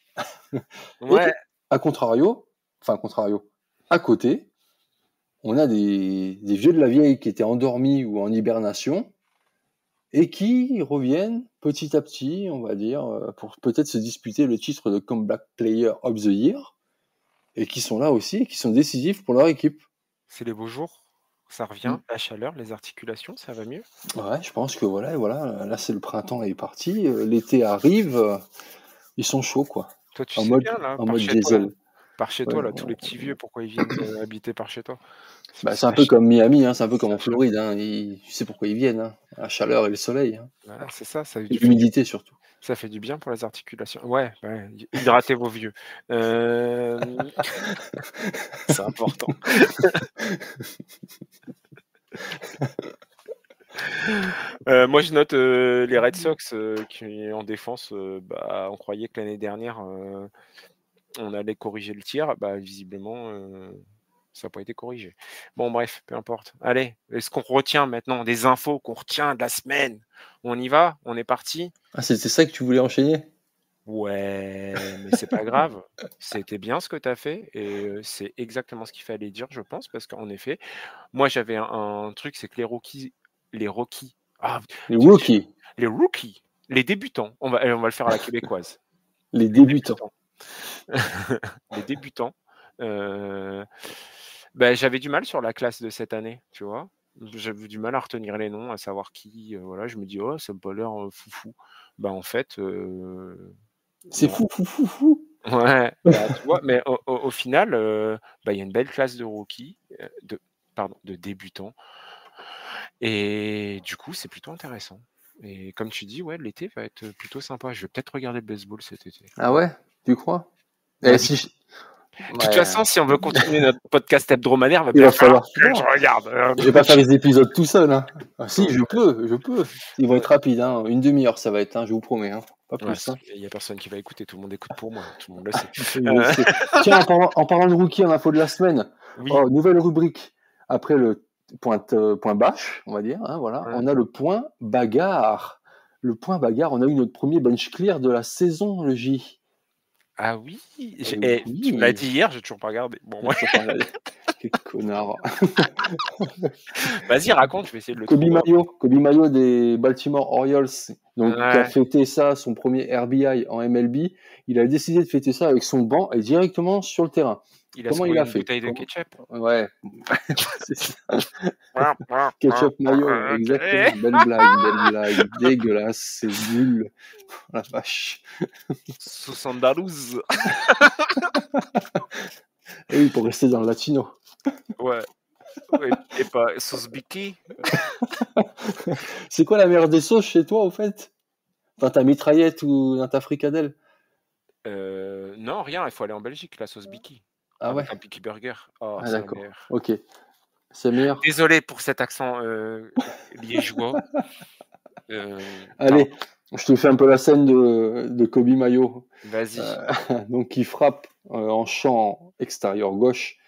S1: Ouais.
S2: Et à côté, on a des vieux de la vieille qui étaient endormis ou en hibernation et qui reviennent petit à petit, on va dire, pour peut-être se disputer le titre de Comeback Player of the Year, et qui sont là aussi, qui sont décisifs pour leur équipe.
S1: C'est les beaux jours. Ça revient, la chaleur, les articulations, ça va mieux.
S2: Ouais, je pense que voilà, là c'est le printemps est parti, l'été arrive, ils sont chauds quoi.
S1: Toi, tu sais bien là,
S2: en mode diesel.
S1: Par chez toi, là, tous les petits vieux, pourquoi ils viennent habiter par chez toi?
S2: C'est un peu comme Miami, c'est un peu comme en Floride. Tu sais pourquoi ils viennent, la chaleur et le soleil.
S1: Voilà, c'est ça.
S2: Et l'humidité surtout.
S1: Ça fait du bien pour les articulations. Ouais, hydratez vos vieux. C'est important. Moi, je note les Red Sox qui, en défense, on croyait que l'année dernière, on allait corriger le tir. Visiblement, ça n'a pas été corrigé. Bon, bref, peu importe. Allez, est-ce qu'on retient maintenant des infos qu'on retient de la semaine? On y va? On est parti?
S2: Ah, c'était ça que tu voulais enchaîner?
S1: Ouais, mais c'est pas grave. C'était bien ce que tu as fait et c'est exactement ce qu'il fallait dire, je pense, parce qu'en effet, moi, j'avais un truc, c'est que les rookies,
S2: Les rookies,
S1: les rookies, les débutants, on va le faire à la québécoise.
S2: les
S1: Les
S2: débutants.
S1: Les débutants. J'avais du mal sur la classe de cette année, tu vois. J'avais du mal à retenir les noms, à savoir qui. Voilà, je me dis, oh, ça me pas l'air foufou. En fait,
S2: C'est
S1: non.
S2: fou, fou, fou, fou.
S1: Ouais, tu vois, mais au final, il y a une belle classe de rookies, de débutants. Et du coup, c'est plutôt intéressant. Et comme tu dis, ouais, l'été va être plutôt sympa. Je vais peut-être regarder le baseball cet été.
S2: Ah ouais, tu crois?
S1: Bah
S2: Eh,
S1: oui.
S2: si
S1: De toute façon, si on veut continuer notre podcast hebdomadaire, il va
S2: il
S1: bien
S2: va
S1: falloir
S2: falloir
S1: que je
S2: faire.
S1: regarde.
S2: Je vais pas faire les épisodes tout seul. Hein. Ah, si,
S1: Ouais.
S2: je peux. Ils vont être rapides. Hein. Une demi-heure, ça va être. Hein, je vous promets. Hein. Pas
S1: Ouais,
S2: plus. Hein.
S1: il n'y a personne qui va écouter. Tout le monde écoute pour moi. Tout le monde le sait.
S2: Je sais. Tiens, en parlant de rookie, en info de la semaine,
S1: Oui.
S2: nouvelle rubrique. Après le point bâche, on va dire, hein, voilà,
S1: Ouais.
S2: on a le point bagarre. Le point bagarre, on a eu notre premier bench clear de la saison, le J.
S1: Ah oui. Tu me l'as
S2: Oui,
S1: dit hier, j'ai toujours pas regardé. Bon,
S2: j'ai
S1: ouais.
S2: toujours pas regardé. Quel connard.
S1: Vas-y, raconte. Je vais essayer de le
S2: Kobe
S1: trouver.
S2: Mayo des Baltimore Orioles, donc qui a
S1: Ouais.
S2: fêté ça, son premier RBI en MLB. Il a décidé de fêter ça avec son banc et directement sur le terrain.
S1: Il a
S2: Comment il
S1: secoué
S2: a
S1: une
S2: fait?
S1: bouteille de ketchup.
S2: Ouais, c'est ça. Ketchup mayo,
S1: Ok.
S2: exactement. Belle blague, dégueulasse, c'est nul. Oh, la vache.
S1: 72.
S2: Et oui, pour rester dans le latino.
S1: Ouais. Et pas sauce biki.
S2: C'est quoi la meilleure des sauces chez toi, au fait? Dans ta mitraillette ou dans ta fricadelle?
S1: Non, rien. Il faut aller en Belgique, la sauce biki.
S2: Ah ouais?
S1: Avec un Biki Burger. Oh,
S2: Ah
S1: c'est la
S2: d'accord.
S1: meilleure.
S2: Ok. C'est meilleur?
S1: Désolé pour cet accent liégeois. Pardon.
S2: Allez, je te fais un peu la scène de Kobe Mayo.
S1: Vas-y.
S2: Donc, qui frappe en champ extérieur gauche,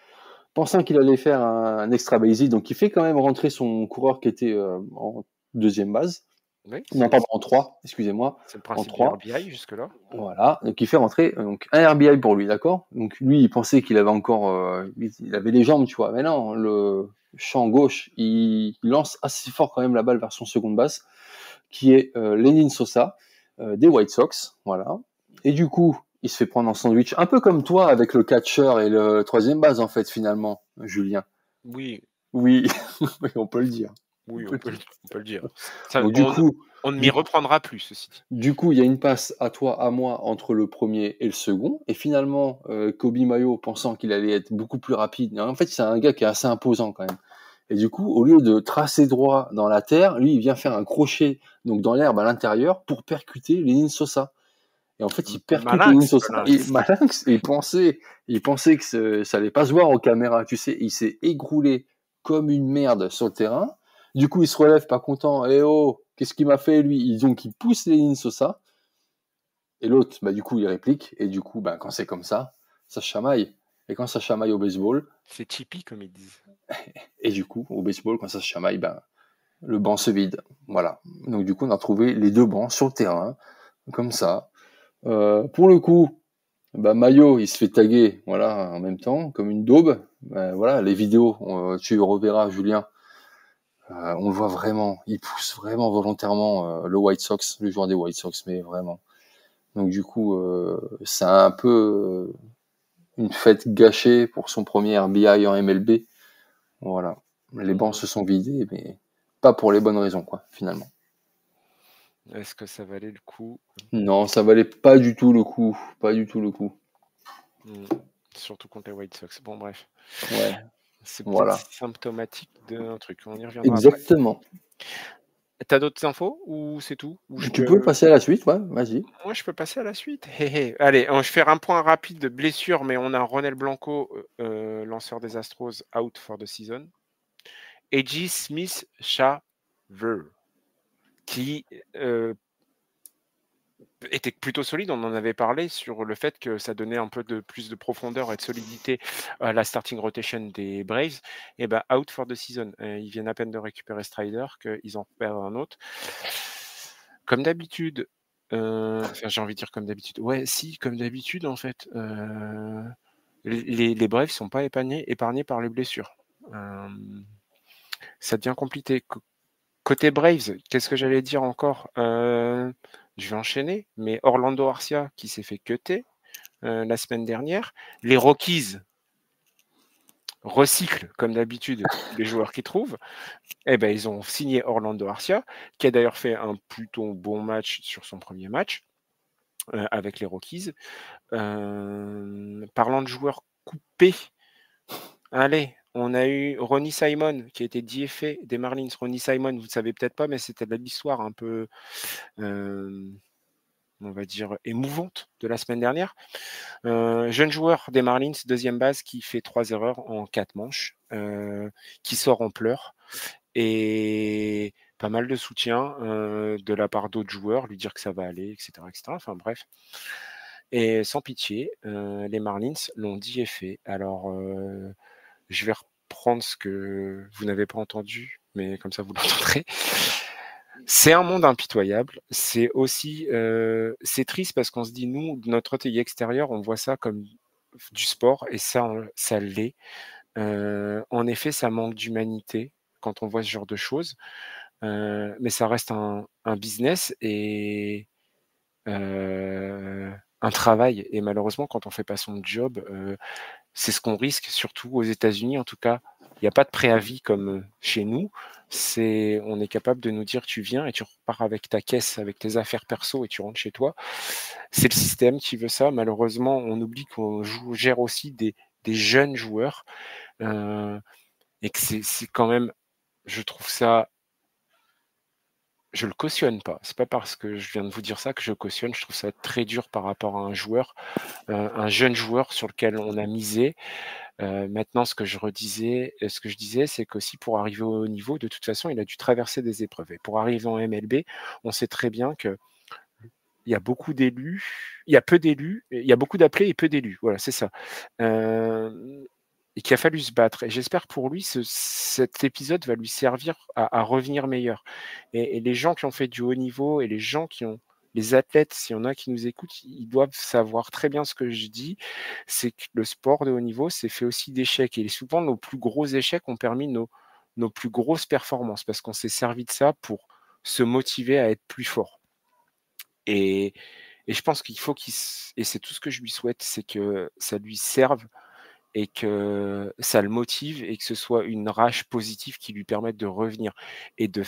S2: pensant qu'il allait faire un extra basic. Donc, il fait quand même rentrer son coureur qui était en deuxième base.
S1: Oui,
S2: Non, pardon, en 3, excusez-moi.
S1: c'est le
S2: En
S1: principe du
S2: 3.
S1: RBI jusque-là.
S2: Voilà. Donc, il fait rentrer donc, un RBI pour lui, d'accord? Donc, lui, il pensait qu'il avait encore. Il avait les jambes, tu vois. Mais non, le champ gauche, il lance assez fort quand même la balle vers son seconde base, qui est Lenyn Sosa, des White Sox. Voilà. Et du coup, il se fait prendre en sandwich, un peu comme toi avec le catcher et le troisième base, en fait, finalement, Julien.
S1: Oui,
S2: Oui, oui, on peut le dire.
S1: oui,
S2: On peut le dire.
S1: on peut le dire. Ça,
S2: Donc,
S1: on ne m'y reprendra plus, ceci dit.
S2: du coup, il y a une passe à toi, à moi, entre le premier et le second. Et finalement, Kobe Mayo, pensant qu'il allait être beaucoup plus rapide, en fait, c'est un gars qui est assez imposant quand même. Et du coup, au lieu de tracer droit dans la terre, lui, il vient faire un crochet donc dans l'herbe à l'intérieur pour percuter Lenyn Sosa. Et en fait, il percute Lenyn
S1: Malinx, le
S2: Sosa. Et
S1: lynx.
S2: Malinx, il pensait que ça allait pas se voir aux caméras. Tu sais, il s'est égroulé comme une merde sur le terrain. Du coup, il se relève pas content. Eh oh, qu'est-ce qu'il m'a fait lui? Donc, il pousse Lenyn Sosa. Et l'autre, du coup, il réplique. Et du coup, quand c'est comme ça se chamaille. Et quand ça chamaille au baseball,
S1: C'est Chippy, comme ils disent.
S2: et du coup, au baseball, quand ça se chamaille, le banc se vide. Voilà. Donc, du coup, on a trouvé les deux bancs sur le terrain, comme ça. Pour le coup, Mayo, il se fait taguer, voilà, en même temps, comme une daube. Voilà, les vidéos, tu reverras, Julien. On le voit vraiment, il pousse vraiment volontairement le White Sox, le joueur des White Sox, mais vraiment. Donc du coup, c'est un peu une fête gâchée pour son premier RBI en MLB. Voilà, les bancs se sont vidés, mais pas pour les bonnes raisons, quoi, finalement.
S1: Est-ce que ça valait le coup?
S2: Non, ça valait pas du tout le coup, pas du tout le coup.
S1: Surtout contre les White Sox. Bon, bref.
S2: Ouais,
S1: C'est peut-être
S2: voilà.
S1: symptomatique d'un truc. On y reviendra
S2: Exactement.
S1: après. T'as d'autres infos ou c'est tout?
S2: Tu peux passer à la suite, ouais, vas-y.
S1: Moi, je peux passer à la suite. Allez, je vais faire un point rapide de blessure, mais on a Ronel Blanco, lanceur des Astros, out for the season. Eji Smith Shah, qui était plutôt solide. On en avait parlé sur le fait que ça donnait un peu plus de profondeur et de solidité à la starting rotation des Braves. Et ben out for the season. Ils viennent à peine de récupérer Strider, qu'ils en perdent un autre. Comme d'habitude, j'ai envie de dire comme d'habitude. Ouais, si, comme d'habitude, en fait. Les Braves sont pas épargnés par les blessures. Ça devient compliqué. Côté Braves, qu'est-ce que j'allais dire encore? Je vais enchaîner, mais Orlando Arcia qui s'est fait cutter la semaine dernière. Les Rockies recyclent, comme d'habitude, les joueurs qu'ils trouvent. Eh ben, ils ont signé Orlando Arcia, qui a d'ailleurs fait un plutôt bon match sur son premier match avec les Rockies. Parlant de joueurs coupés, allez, on a eu Ronnie Simon qui a été DFA des Marlins. Ronnie Simon, vous ne savez peut-être pas, mais c'était de l'histoire un peu, on va dire, émouvante de la semaine dernière. Jeune joueur des Marlins, deuxième base, qui fait 3 erreurs en 4 manches, qui sort en pleurs. Et pas mal de soutien de la part d'autres joueurs, lui dire que ça va aller, etc. etc. Enfin bref. Et sans pitié, les Marlins l'ont dit et fait. Alors, je vais reprendre ce que vous n'avez pas entendu, mais comme ça vous l'entendrez. C'est un monde impitoyable. C'est aussi, c'est triste parce qu'on se dit, nous, de notre œil extérieur, on voit ça comme du sport, et ça, ça l'est. En effet, ça manque d'humanité quand on voit ce genre de choses, mais ça reste un business et un travail. Et malheureusement, quand on fait pas son job, c'est ce qu'on risque, surtout aux États-Unis. En tout cas, il n'y a pas de préavis comme chez nous. On est capable de nous dire tu viens et tu repars avec ta caisse, avec tes affaires perso et tu rentres chez toi. C'est le système qui veut ça. Malheureusement, on oublie qu'on gère aussi des jeunes joueurs et que c'est quand même, je trouve ça, je le cautionne pas. C'est pas parce que je viens de vous dire ça que je cautionne. Je trouve ça très dur par rapport à un joueur, un jeune joueur sur lequel on a misé. Maintenant, ce que je disais, c'est qu'aussi pour arriver au haut niveau, de toute façon, il a dû traverser des épreuves. Et pour arriver en MLB, on sait très bien que il y a beaucoup d'élus, il y a peu d'élus, il y a beaucoup d'appelés et peu d'élus. Voilà, c'est ça. Et qu'il a fallu se battre. Et j'espère pour lui, cet épisode va lui servir à revenir meilleur. Et les gens qui ont fait du haut niveau et les gens qui ont les athlètes, s'il y en a qui nous écoutent, ils doivent savoir très bien ce que je dis. C'est que le sport de haut niveau, c'est fait aussi d'échecs. Et souvent, nos plus gros échecs ont permis nos plus grosses performances parce qu'on s'est servi de ça pour se motiver à être plus fort. Et je pense qu'il faut et c'est tout ce que je lui souhaite, c'est que ça lui serve et que ça le motive et que ce soit une rage positive qui lui permette de revenir et de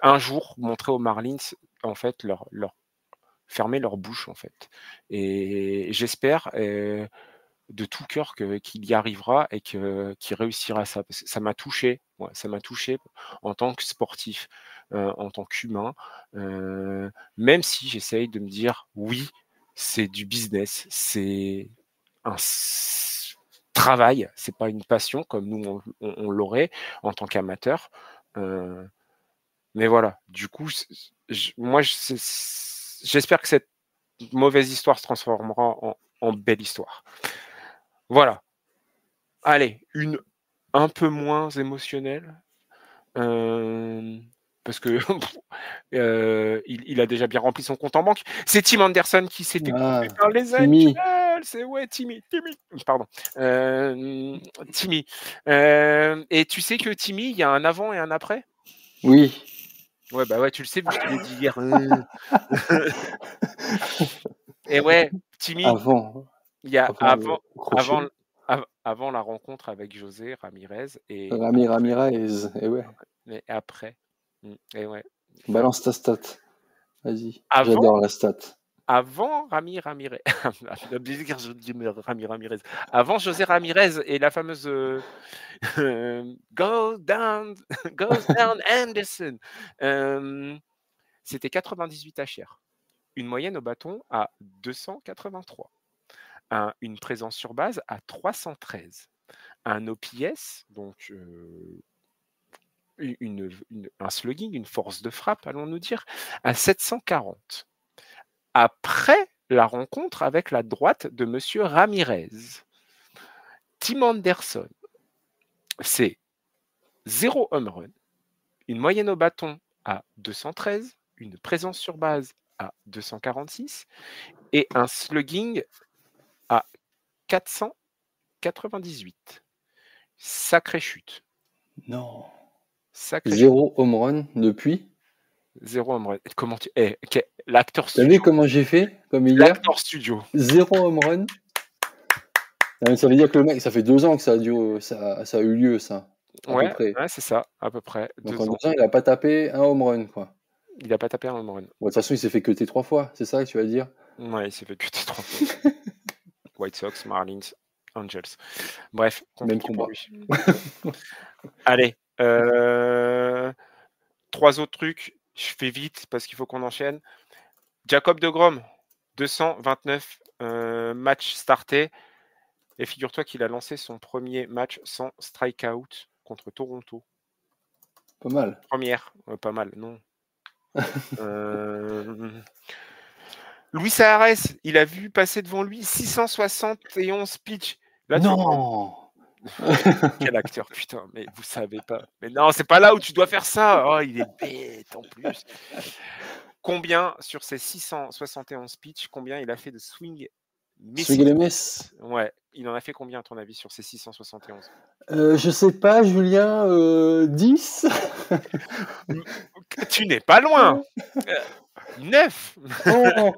S1: un jour montrer aux Marlins en fait leur fermer leur bouche en fait. Et j'espère de tout cœur qu'il y arrivera et qu'il réussira ça. Parce que ça m'a touché, ouais, ça m'a touché en tant que sportif, en tant qu'humain, même si j'essaye de me dire oui, c'est du business, c'est un travail, c'est pas une passion comme nous on l'aurait en tant qu'amateur. Mais voilà, du coup, moi, j'espère que cette mauvaise histoire se transformera en belle histoire. Voilà. Allez, une un peu moins émotionnelle, parce que il a déjà bien rempli son compte en banque. C'est Tim Anderson qui s'est fait couper par les
S2: Timmy.
S1: Angels. C'est ouais, Timmy. Pardon. Timmy. Et tu sais que Timmy, il y a un avant et un après?
S2: Oui.
S1: Ouais, bah ouais, tu le sais, vu que je te l'ai dit hier. Et ouais, Timmy,
S2: Avant,
S1: il y a
S2: avant le
S1: avant
S2: crochet.
S1: avant la rencontre avec José Ramirez et
S2: Ramirez. Et ouais.
S1: mais après. Et ouais.
S2: Balance ta stat. Vas-y.
S1: Avant
S2: J'adore la stat.
S1: avant Rami Ramirez. Rami Ramirez. Avant José Ramirez et la fameuse Go down, goes down Anderson. C'était 98 HR. Une moyenne au bâton à 283. Une présence sur base à 313. Un OPS, donc un slugging, une force de frappe, allons-nous dire, à 740. Après la rencontre avec la droite de Monsieur Ramirez, Tim Anderson, c'est 0 home run, une moyenne au bâton à 213, une présence sur base à 246 et un slugging à 498. Sacrée chute.
S2: Non.
S1: Sacrée
S2: Zéro home run depuis.
S1: chute. 0 home run. Comment tu. L'acteur
S2: T'as
S1: studio.
S2: vu comment j'ai fait comme hier?
S1: L'acteur studio.
S2: 0 home run. Non, mais ça veut dire que le mec, ça fait 2 ans que ça a eu lieu, ça. À peu près.
S1: Ouais, c'est ça, à peu près.
S2: Donc
S1: 2
S2: en
S1: ans.
S2: 2 ans, il n'a pas tapé un home run, quoi.
S1: Il n'a pas tapé un home run.
S2: Bon, de toute façon, il s'est fait cutter 3 fois, c'est ça que tu vas dire?
S1: Ouais, il s'est fait cuter 3 fois. White Sox, Marlins, Angels. Bref,
S2: Même
S1: compliqué pour
S2: combat.
S1: lui. Allez, 3 autres trucs. Je fais vite parce qu'il faut qu'on enchaîne. Jacob deGrom, 229 matchs startés. Et figure-toi qu'il a lancé son premier match sans strikeout contre Toronto.
S2: Pas mal.
S1: Première, pas mal, non. Luis Arraez, il a vu passer devant lui 671 pitchs. Là,
S2: non.
S1: Quel acteur, putain, mais vous savez pas. Mais non, c'est pas là où tu dois faire ça. Oh, il est bête en plus. Combien sur ces 671 pitchs, combien il a fait de swing
S2: Swing and miss.
S1: Ouais, il en a fait combien à ton avis sur ces 671?
S2: Je sais pas, Julien, 10.
S1: Tu n'es pas loin. 9.
S2: Oh.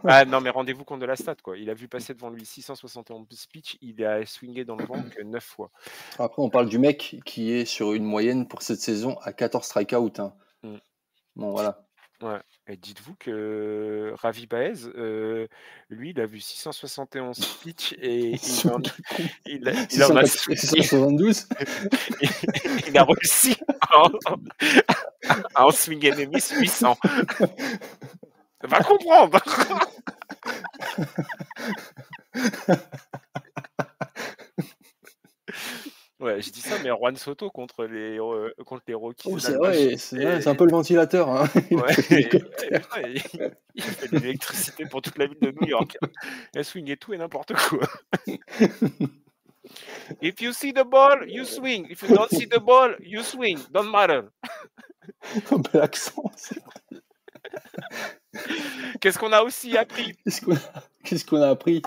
S1: Ah non, mais rendez-vous compte de la stat, quoi. Il a vu passer devant lui 671 pitchs, il a swingé dans le vent que 9 fois.
S2: Après, on parle du mec qui est sur une moyenne pour cette saison à 14 strikeouts. Hein. Bon, voilà.
S1: Ouais. Et dites-vous que Ravi Baez, lui, il a vu 671 pitchs et il en a
S2: 672.
S1: Il a réussi à en swinguer des miss 800. Va comprendre. Ouais, je dis ça, mais Juan Soto contre les Rockies.
S2: Oh, c'est vrai, c'est un peu le ventilateur. Hein.
S1: Ouais, il fait de l'électricité pour toute la ville de New York. Il swingait tout et n'importe quoi. If you see the ball, you swing. If you don't see the ball, you swing. Don't matter.
S2: Un bel accent.
S1: Qu'est-ce qu'on a aussi appris?
S2: Qu'est-ce qu'on a appris?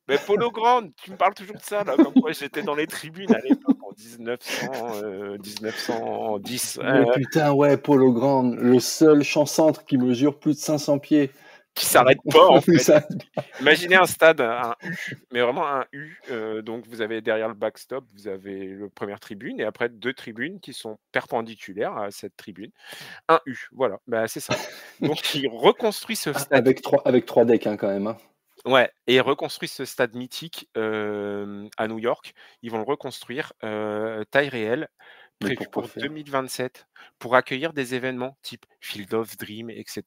S1: Mais Polo Ground, tu me parles toujours de ça, là, comme quoi j'étais dans les tribunes à l'époque en 1910.
S2: Mais putain, ouais, Polo Ground, le seul champ-centre qui mesure plus de 500 pieds.
S1: Qui s'arrête pas, en fait. Imaginez un stade, un U, mais vraiment un U. Donc, vous avez derrière le backstop, vous avez la première tribune et après 2 tribunes qui sont perpendiculaires à cette tribune. Un U, voilà, bah, c'est ça. Donc, il reconstruit ce stade.
S2: Avec 3 decks, hein, quand même. Hein.
S1: Ouais, et reconstruit ce stade mythique à New York. Ils vont le reconstruire taille réelle, prévu pour 2027, pour accueillir des événements type Field of Dream, etc.,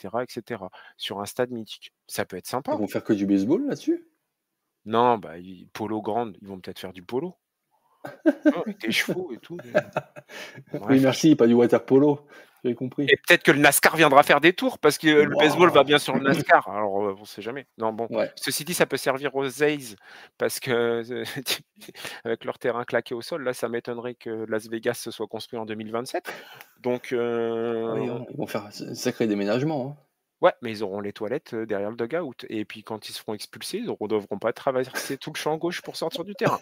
S1: sur un stade mythique. Ça peut être sympa.
S2: Ils vont faire que du baseball là-dessus?
S1: Non, bah Polo Ground, ils vont peut-être faire du polo. Avec des chevaux et tout.
S2: Oui, merci, pas du water polo. J'avais compris.
S1: Et peut-être que le NASCAR viendra faire des tours parce que le baseball va bien sur le NASCAR. Alors, on ne sait jamais. Non, bon.
S2: Ouais.
S1: Ceci dit, ça peut servir aux A's parce que avec leur terrain claqué au sol, là, ça m'étonnerait que Las Vegas se soit construit en 2027. Donc,
S2: ils vont faire un sacré déménagement. Hein.
S1: Ouais, mais ils auront les toilettes derrière le dugout. Et puis, quand ils seront expulsés, ils ne devront pas traverser tout le champ gauche pour sortir du terrain.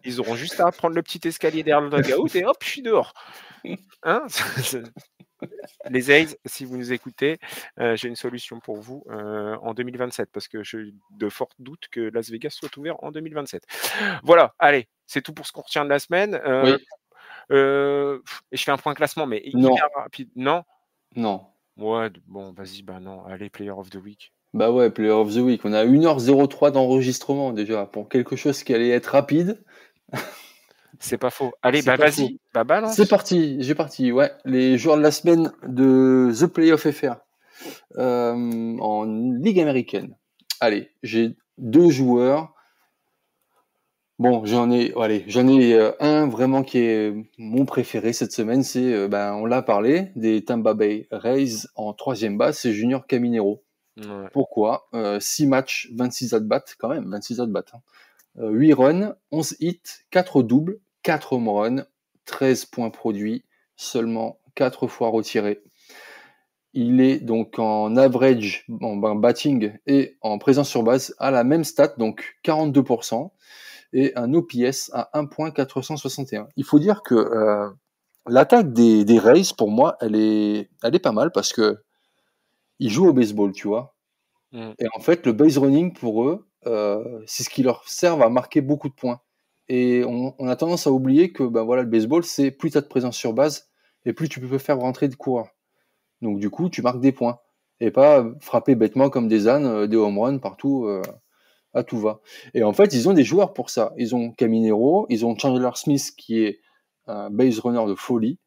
S1: Ils auront juste à prendre le petit escalier derrière le dugout et hop, je suis dehors. Hein? Les A's, si vous nous écoutez, j'ai une solution pour vous en 2027 parce que j'ai de forts doutes que Las Vegas soit ouvert en 2027. Voilà, allez, c'est tout pour ce qu'on retient de la semaine.
S2: Oui.
S1: Et je fais un point classement, mais
S2: non.
S1: hyper rapide. Non.
S2: Ouais,
S1: bon, vas-y, bah non. Allez, Player of the Week.
S2: Bah ouais, Player of the Week. On a 1h03 d'enregistrement déjà pour quelque chose qui allait être rapide.
S1: C'est pas faux. Allez, bah vas-y, bah balance.
S2: C'est parti, j'ai parti. Ouais, les joueurs de la semaine de The Playoff FR en Ligue américaine. Allez, j'ai 2 joueurs Bon, j'en ai un vraiment qui est mon préféré cette semaine, c'est, on l'a parlé, des Tampa Bay Rays en troisième base, c'est Junior Caminero.
S1: Ouais.
S2: Pourquoi 6 matchs, 26 at-bats, quand même, 26 at-bats. 8 runs, 11 hits, 4 doubles, 4 home runs, 13 points produits, seulement 4 fois retiré. Il est donc en average, en batting et en présence sur base à la même stat, donc 42%, et un OPS à 1.461. Il faut dire que l'attaque des Rays, pour moi, elle est pas mal parce que ils jouent au baseball, tu vois. Et en fait, le base running pour eux, c'est ce qui leur sert à marquer beaucoup de points. Et on a tendance à oublier que le baseball, c'est plus tu as de présence sur base et plus tu peux faire rentrer de coureurs. Donc du coup, tu marques des points. Et pas frapper bêtement comme des ânes, des home runs partout, à tout va. Et en fait, ils ont des joueurs pour ça. Ils ont Caminero, ils ont Chandler Smith qui est un base runner de folie.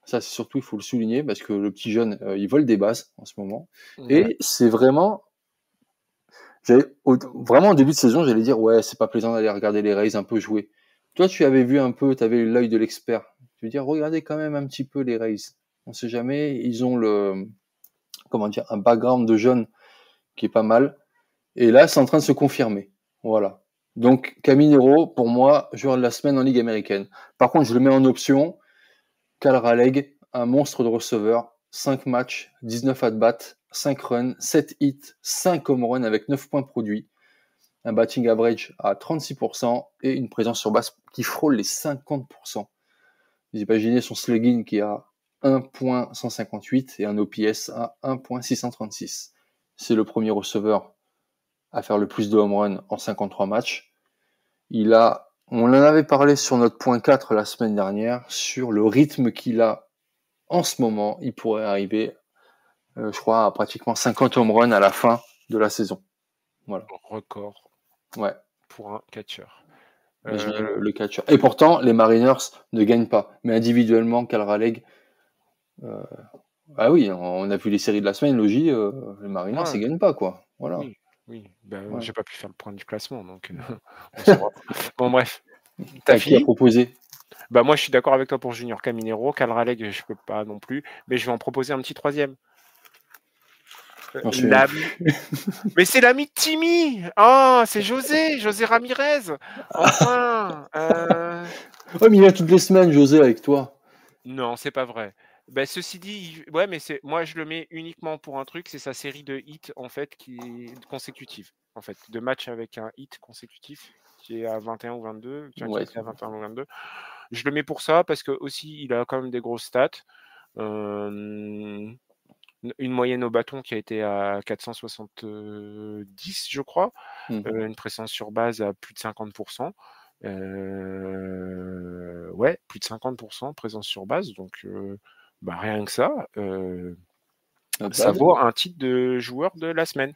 S2: Ça, c'est surtout, il faut le souligner, parce que le petit jeune, il vole des bases en ce moment.
S1: Ouais.
S2: Et c'est vraiment vraiment, au début de saison, j'allais dire, ouais, c'est pas plaisant d'aller regarder les Rays un peu jouer. Toi, tu avais vu un peu, tu avais l'œil de l'expert. Tu veux dire, regardez quand même un petit peu les Rays. On sait jamais, ils ont un background de jeunes qui est pas mal. Et là, c'est en train de se confirmer. Voilà. Donc, Caminero, pour moi, joueur de la semaine en Ligue américaine. Par contre, je le mets en option. Cal Raleigh, un monstre de receveur. 5 matchs, 19 at-bats, 5 runs, 7 hits, 5 home runs avec 9 points produits. Un batting average à 36% et une présence sur base qui frôle les 50%. Vous imaginez son slugging qui a 1.158 et un OPS à 1.636. C'est le premier receveur à faire le plus de home run en 53 matchs. On en avait parlé sur notre point 4 la semaine dernière, sur le rythme qu'il a en ce moment. Il pourrait arriver, je crois, à pratiquement 50 home runs à la fin de la saison. Voilà.
S1: Record.
S2: Ouais.
S1: Pour un catcheur.
S2: Imaginez le catcher. Et pourtant, les Mariners ne gagnent pas. Mais individuellement, Cal Raleigh, ah oui, on a vu les séries de la semaine, Logie, les Mariners, ils gagnent pas, quoi. Voilà.
S1: Oui.
S2: Ouais.
S1: J'ai pas pu faire le point du classement, donc on saura. Bon, bref. T'as
S2: Qui a
S1: fini?
S2: proposé?
S1: Moi, je suis d'accord avec toi pour Junior Caminero. Cal Raleigh, je peux pas non plus. Mais je vais en proposer un petit troisième. Mais c'est l'ami de Timmy. Oh, c'est José Ramirez. Enfin.
S2: Oh, mais il y a toutes les semaines, José, avec toi.
S1: Non, c'est pas vrai. Ceci dit, mais moi je le mets uniquement pour un truc, c'est sa série de hits en fait qui est consécutive, en fait, de matchs avec un hit consécutif qui est à 21 ou 22, qui
S2: Ouais.
S1: était à 21 ou 22. Je le mets pour ça parce que aussi il a quand même des grosses stats. Une moyenne au bâton qui a été à 470, je crois. Une présence sur base à plus de 50%. Plus de 50% présence sur base. Donc, rien que ça, ça vaut un titre de joueur de la semaine.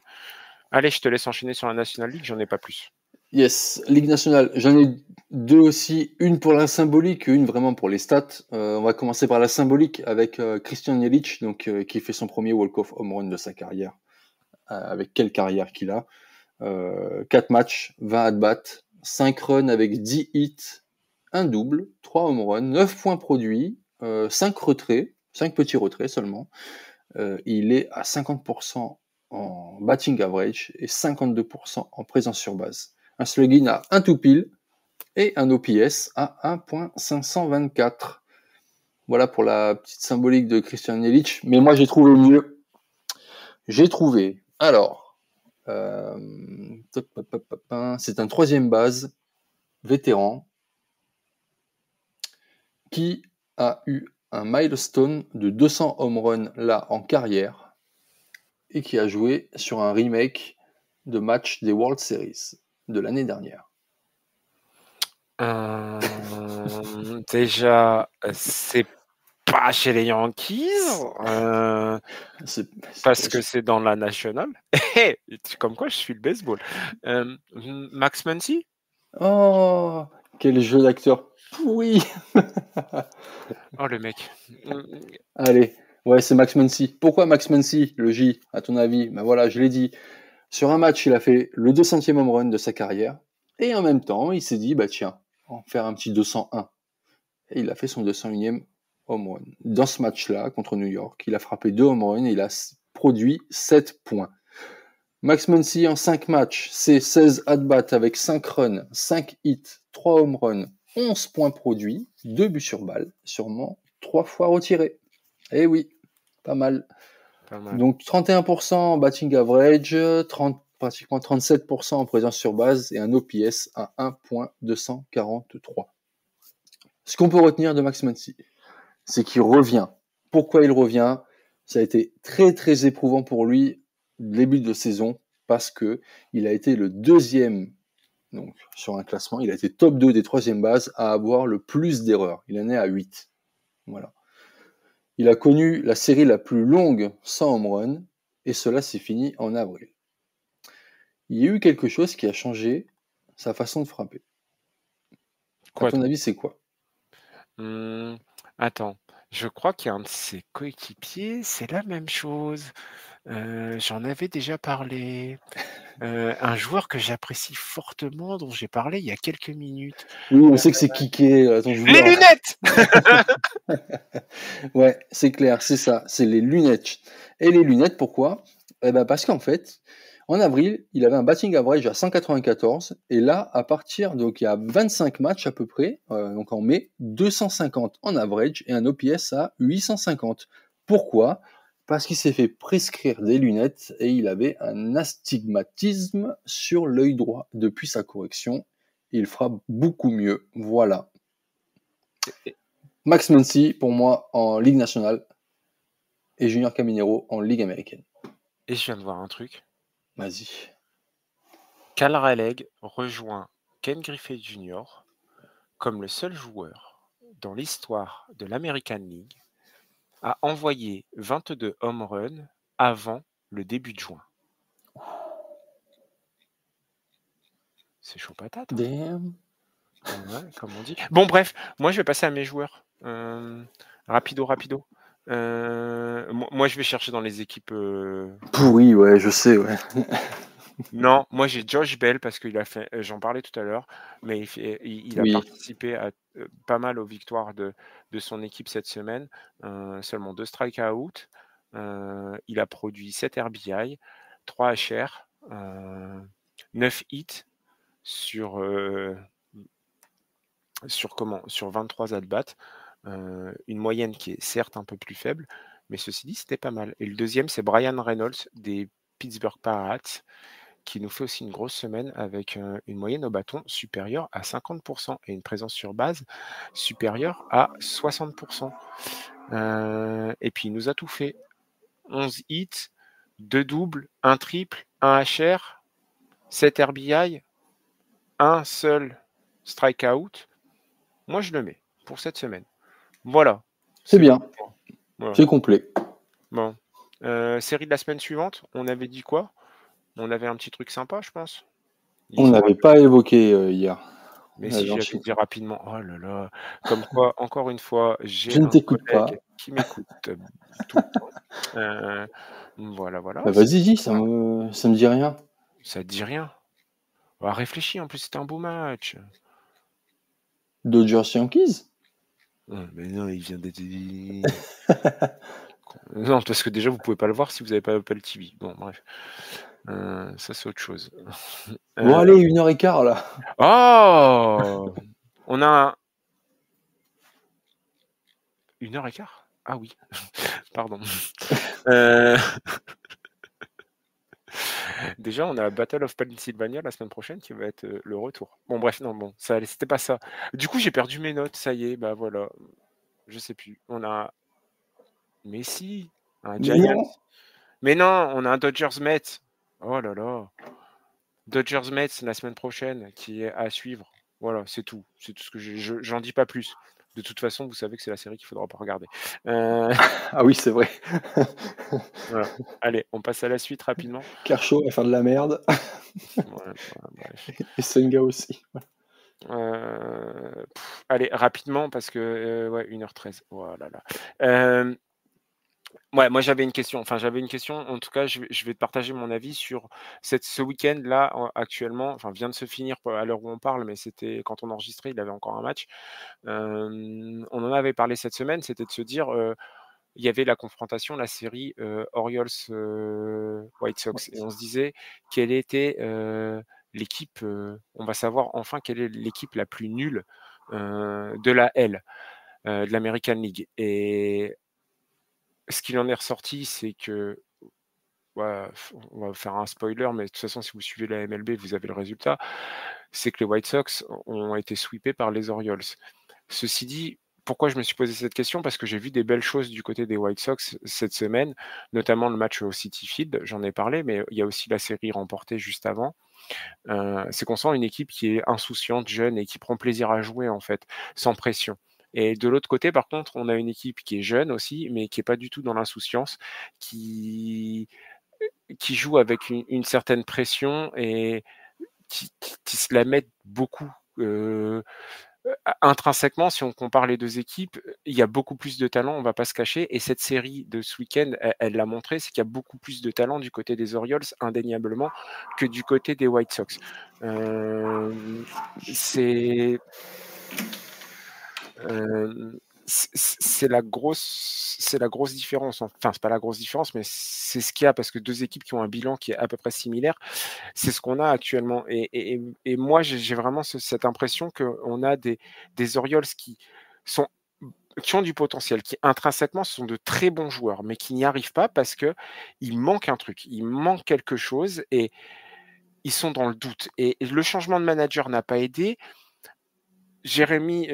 S1: Allez, je te laisse enchaîner sur la National League, j'en ai pas plus.
S2: Yes, Ligue nationale. J'en ai deux aussi, une pour la symbolique, une vraiment pour les stats. On va commencer par la symbolique avec Christian Yelich, donc qui fait son premier walk-off home run de sa carrière. Avec quelle carrière qu'il a. 4 matchs, 20 at-bats, 5 runs avec 10 hits, un double, 3 home runs, 9 points produits, 5 retraits, 5 petits retraits seulement. Il est à 50% en batting average et 52% en présence sur base. Un slugging à 1 tout pile et un OPS à 1.524. Voilà pour la petite symbolique de Christian Yelich. Mais moi, j'ai trouvé mieux. Alors, c'est un troisième base vétéran qui a eu un milestone de 200 home runs là en carrière et qui a joué sur un remake de match des World Series de l'année dernière.
S1: Déjà, c'est pas chez les Yankees, parce que c'est dans la National. Comme quoi, je suis le baseball. Max Muncy?
S2: Oh, quel jeu d'acteur pourri.
S1: Oh, le mec.
S2: Allez, ouais, c'est Max Muncy. Pourquoi Max Muncy, le J, à ton avis? Voilà, je l'ai dit. Sur un match, il a fait le 200e home run de sa carrière. Et en même temps, il s'est dit, bah tiens, on va faire un petit 201. Et il a fait son 201e home run. Dans ce match-là, contre New York, il a frappé 2 home runs et il a produit 7 points. Max Muncy en 5 matchs, c'est 16 at-bats avec 5 runs, 5 hits, 3 home runs, 11 points produits, 2 buts sur balle, sûrement 3 fois retirés. Eh oui, pas mal.
S1: Pas mal.
S2: Donc 31% batting average, pratiquement 37% en présence sur base et un OPS à 1.243. Ce qu'on peut retenir de Max Muncy, c'est qu'il revient. Pourquoi il revient? Ça a été très très éprouvant pour lui début de saison parce que il a été le deuxième donc sur un classement, il a été top 2 des troisième bases à avoir le plus d'erreurs. Il en est à 8. Voilà. Il a connu la série la plus longue sans home run et cela s'est fini en avril. Il y a eu quelque chose qui a changé sa façon de frapper. À ton avis, c'est quoi?
S1: Attends, je crois qu'il y a un de ses coéquipiers, c'est la même chose. J'en avais déjà parlé. Un joueur que j'apprécie fortement, dont j'ai parlé il y a quelques minutes.
S2: Oui, on sait que c'est Kiké, ton joueur.
S1: Les lunettes.
S2: Ouais, c'est clair, c'est ça, c'est les lunettes. Et les lunettes, pourquoi? Parce qu'en fait, en avril, il avait un batting average à 194, et là, à partir donc il y a 25 matchs à peu près, donc en mai, 250 en average et un OPS à 850. Pourquoi? Parce qu'il s'est fait prescrire des lunettes et il avait un astigmatisme sur l'œil droit. Depuis sa correction, il fera beaucoup mieux. Voilà. Max Muncy, pour moi, en Ligue nationale, et Junior Caminero en Ligue américaine.
S1: Et je viens de voir un truc.
S2: Vas-y.
S1: Cal Raleigh rejoint Ken Griffey Jr. comme le seul joueur dans l'histoire de l'American League à envoyer 22 home runs avant le début de juin. C'est chaud patate. Hein.
S2: Damn.
S1: Ouais, comme on dit. Bon, bref, moi je vais passer à mes joueurs. Rapido. Moi je vais chercher dans les équipes.
S2: Pourri, ouais, je sais, ouais.
S1: Non, moi j'ai Josh Bell parce qu'il a fait, j'en parlais tout à l'heure, mais il a
S2: Oui.
S1: participé à pas mal aux victoires de son équipe cette semaine. Seulement 2 strikeouts. Il a produit 7 RBI, 3 HR, 9 hits sur 23 at-bats. Une moyenne qui est certes un peu plus faible, mais ceci dit, c'était pas mal. Et le deuxième, c'est Brian Reynolds des Pittsburgh Pirates, qui nous fait aussi une grosse semaine avec une moyenne au bâton supérieure à 50% et une présence sur base supérieure à 60%. Et puis il nous a tout fait. 11 hits, 2 doubles, 1 triple, 1 HR, 7 RBI, un seul strikeout. Moi, je le mets pour cette semaine. Voilà.
S2: C'est bien.
S1: Voilà.
S2: C'est complet.
S1: Bon. Série de la semaine suivante, on avait dit quoi? On avait un petit truc sympa, je pense.
S2: On n'avait pas évoqué hier.
S1: Mais si j'avais dit rapidement, oh là là, comme quoi, encore une fois, j'ai
S2: Je ne
S1: un
S2: t'écoute pas.
S1: collègue qui m'écoute tout le temps. Voilà.
S2: Bah, vas-y, dis, ça me dit rien.
S1: Ça te dit rien? Bah, réfléchis, en plus, c'était un beau match.
S2: Dodgers Yankees?
S1: Mais non, il vient d'être. Non, parce que déjà, vous pouvez pas le voir si vous n'avez pas Apple TV. Bon, bref. Ça, c'est autre chose.
S2: Bon, allez, 1h15 là.
S1: Oh! On a 1h15? Ah oui, pardon. Déjà, on a Battle of Pennsylvania la semaine prochaine qui va être le retour. Bon, bref, non, bon, ça, c'était pas ça. Du coup, j'ai perdu mes notes, ça y est, bah voilà. Je sais plus. On a Messi, un Giants. Mais non, on a un Dodgers Mets. Oh là là. Dodgers Mets la semaine prochaine qui est à suivre. Voilà, c'est tout. C'est tout ce que j'en dis pas plus. De toute façon, vous savez que c'est la série qu'il faudra pas regarder.
S2: Ah oui, c'est vrai.
S1: Voilà. Allez, on passe à la suite rapidement.
S2: Kershaw va faire de la merde.
S1: Bref.
S2: Et Senga aussi.
S1: Allez, rapidement, parce que ouais, 1h13. Voilà. Ouais, moi j'avais une question. Enfin, j'avais une question. En tout cas, je vais te partager mon avis sur ce week-end-là, actuellement. Enfin, vient de se finir à l'heure où on parle, mais c'était quand on enregistrait, il avait encore un match. On en avait parlé cette semaine, c'était de se dire, il y avait la confrontation, la série Orioles White Sox, et on se disait quelle était l'équipe. On va savoir enfin quelle est l'équipe la plus nulle de la L, de l'American League. Et ce qu'il en est ressorti, c'est que, ouais, on va faire un spoiler, mais de toute façon, si vous suivez la MLB, vous avez le résultat. C'est que les White Sox ont été sweepés par les Orioles. Ceci dit, pourquoi je me suis posé cette question? Parce que j'ai vu des belles choses du côté des White Sox cette semaine, notamment le match au Citi Field, j'en ai parlé, mais il y a aussi la série remportée juste avant. C'est qu'on sent une équipe qui est insouciante, jeune et qui prend plaisir à jouer, en fait, sans pression. Et de l'autre côté, par contre, on a une équipe qui est jeune aussi, mais qui est pas du tout dans l'insouciance, qui joue avec une certaine pression et qui se la mettent beaucoup. Intrinsèquement, si on compare les deux équipes, il y a beaucoup plus de talent, on va pas se cacher. Et cette série de ce week-end, elle l'a montré, c'est qu'il y a beaucoup plus de talent du côté des Orioles, indéniablement, que du côté des White Sox. C'est c'est la grosse différence. Enfin, c'est pas la grosse différence, mais c'est ce qu'il y a, parce que deux équipes qui ont un bilan qui est à peu près similaire, c'est ce qu'on a actuellement. Et moi, j'ai vraiment cette impression qu'on a des Orioles sont, qui ont du potentiel, qui intrinsèquement sont de très bons joueurs, mais qui n'y arrivent pas parce qu'il manque un truc, il manque quelque chose et ils sont dans le doute. Et le changement de manager n'a pas aidé. Jérémy,